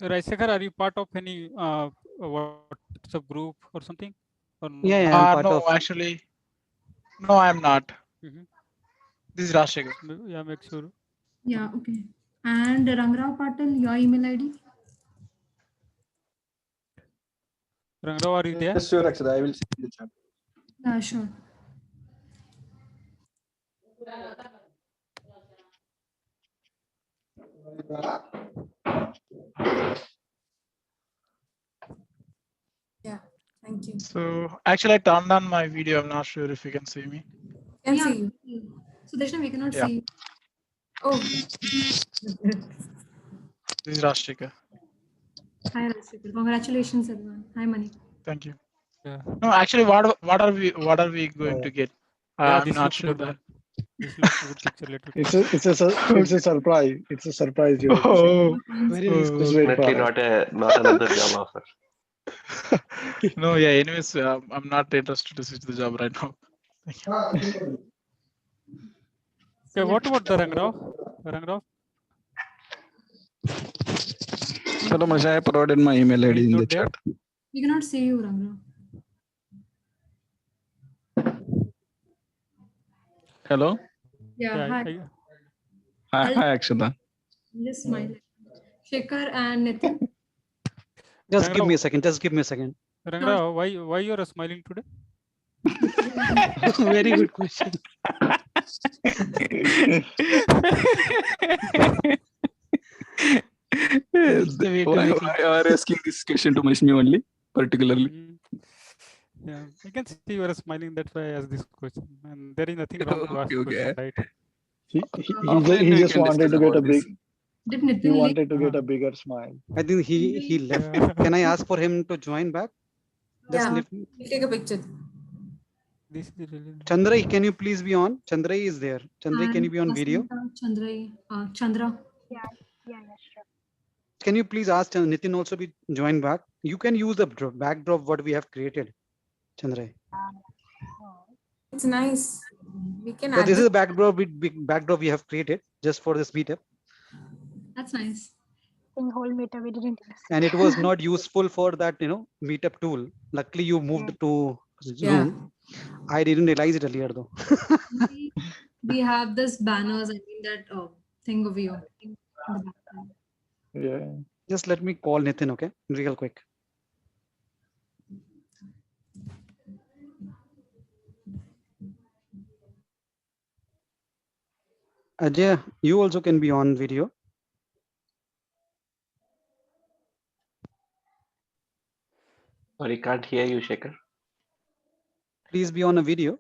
Rajshekhar, are you part of any WhatsApp group or something? Or no? Yeah, I'm part No, of. actually, no, I'm not. Mhm. This is Rajshekhar. Yeah, make sure. Yeah, okay. And Rangrao Patil, your email ID? Rangrao, are you there? Yes, sure, Akshada. I will see the chat. Yeah, sure. Yeah, thank you. So actually, I turned on my video. I'm not sure if you can see me. Can Yeah. see you. So Deshna, we cannot Yeah. see. Oh. This is Rajshekhar. Hi, Rajshekhar. Congratulations, everyone. Hi, Mani. Thank you. Yeah. No, actually, what are we going to get? Yeah, I'm this not looks sure good, that. man. This looks good picture. Let me It's a surprise. It's a surprise. You Oh, very oh, Just wait for Definitely it. not another job offer. no, yeah. Anyways, I'm not interested to switch the job right now. Thank you. Okay, what about the Rangrao? Rangrao? Hello, Manisha. I provided my email ID He's in the not there? chat. We cannot see you, Rangrao. Hello. Yeah, hi. Hi, Akshada. Just smile. Shekhar and Nitin. Just give me a second. Just give me a second. Rangrao, why you are smiling today? Very good question. Why you are asking this question to me only, particularly? Yeah, I can see you are smiling. That's why I asked this question. And there is nothing wrong to ask Okay. question, right? He just wanted to get a big. Did Nitin He leave? wanted to get a bigger smile. I think he left. Can I ask for him to join back? Just Yeah, lift. we'll take a picture. This is really Chandrai, can you please be on? Chandrai is there. Chandrai, can you be on video? Chandra. Yeah, sure. Can you please ask Nitin also be joined back? You can use the backdrop what we have created, Chandrai. It's nice. We can So add this is this. a backdrop we have created just for this meetup. That's nice. In whole meetup, we didn't use. And it was not useful for that, meetup tool. Luckily, you moved to Zoom. I didn't realize it earlier though. We have this banners, I mean that thing over here in the background. Yeah. Just let me call Nitin, okay? Real quick. Ajay, you also can be on video. Sorry, can't hear you, Shekhar. Please be on a video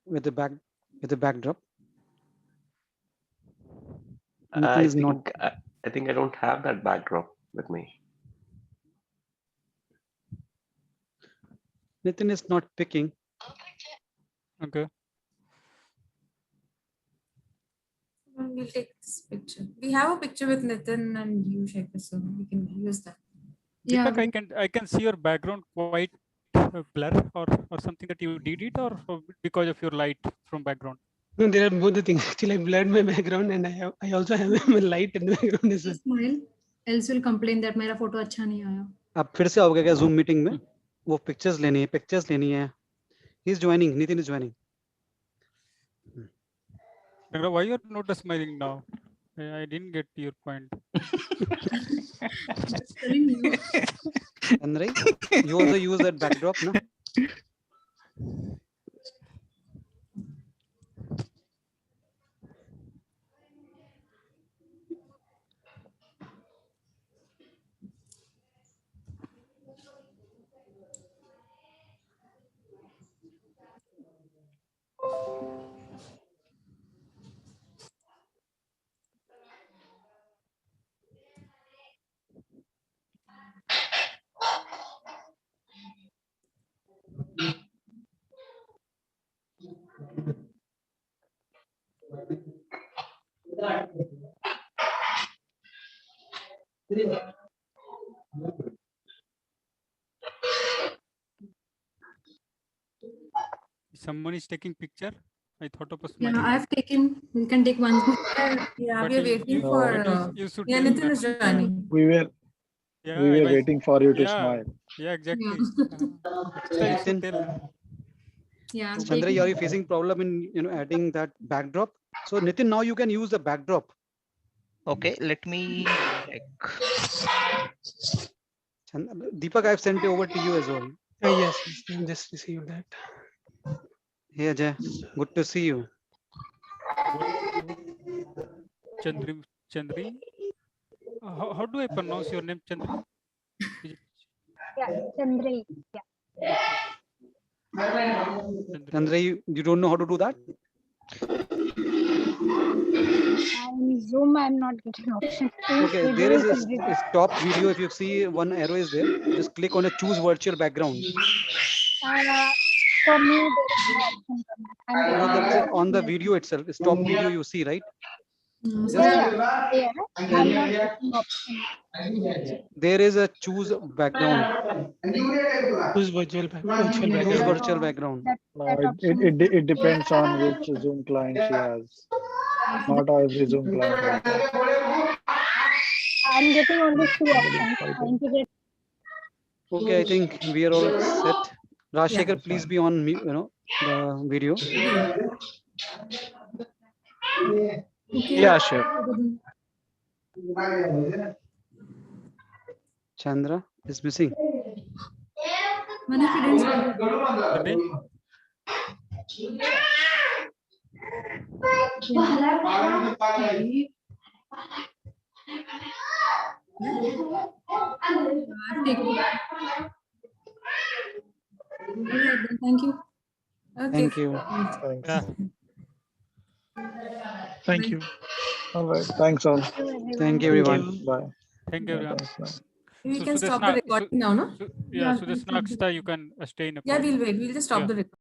with the backdrop. Nitin is not. I think I don't have that backdrop with me. Nitin is not picking. Okay. We'll take this picture. We have a picture with Nitin and you, Shekhar, so we can use that. Yeah, Deepak, I can see your background quite blur or something that you did it, or because of your light from background. No, there are both the things. Actually, I blurred my background and I also have a light in the background as well. Smile, else will complain that मेरा photo अच्छा नहीं आया. अब फिर से आओगे क्या Zoom meeting में? वो pictures लेनी है. He is joining. Nitin is joining. Why you are not smiling now? I didn't get your point. Andrei, you also use that backdrop, no? Someone is taking picture. I thought of a Yeah, smile. I have taken. We can take one. Yeah, But we are waiting for. you should Yeah, tell Nitin is that. joining. We were waiting for you to smile. Yeah, exactly. Yeah. You should tell. Yeah. Chandra, are you facing problem in adding that backdrop? So Nitin, now you can use the backdrop. Okay, let me check. Deepak, I've sent it over to you as well. Yes, I just received that. Hey Ajay, good to see you. Chandri. How do I pronounce your name, Chandri? Yeah, Chandri. Yeah. Chandra, you don't know how to do that? On Zoom, I'm not getting option. Okay, there is a stop video. If you see one arrow is there, just click on a choose virtual background. For me, there is no option. I'm No, getting that's on the video itself. Stop video you see, right? Just I'm not getting option. there is a choose background. Choose virtual background. Choose virtual background. It depends on which Zoom client she has. Not every Zoom client has that. I'm getting only 2 options. Trying to get. Okay, I think we are all set. Rajshekhar, please be on the video. Okay. Yeah, sure. Chandra is missing. One of your Thank you. Okay. Thank you. Thanks. Yeah. Thank you. All right. Thanks all. Thank you, everyone. Bye. Thank you, everyone. Thanks, bye. We can stop the recording now, no? Yeah, so this Akshita, you can stay in a Yeah, call. we'll wait. We'll just stop the recording.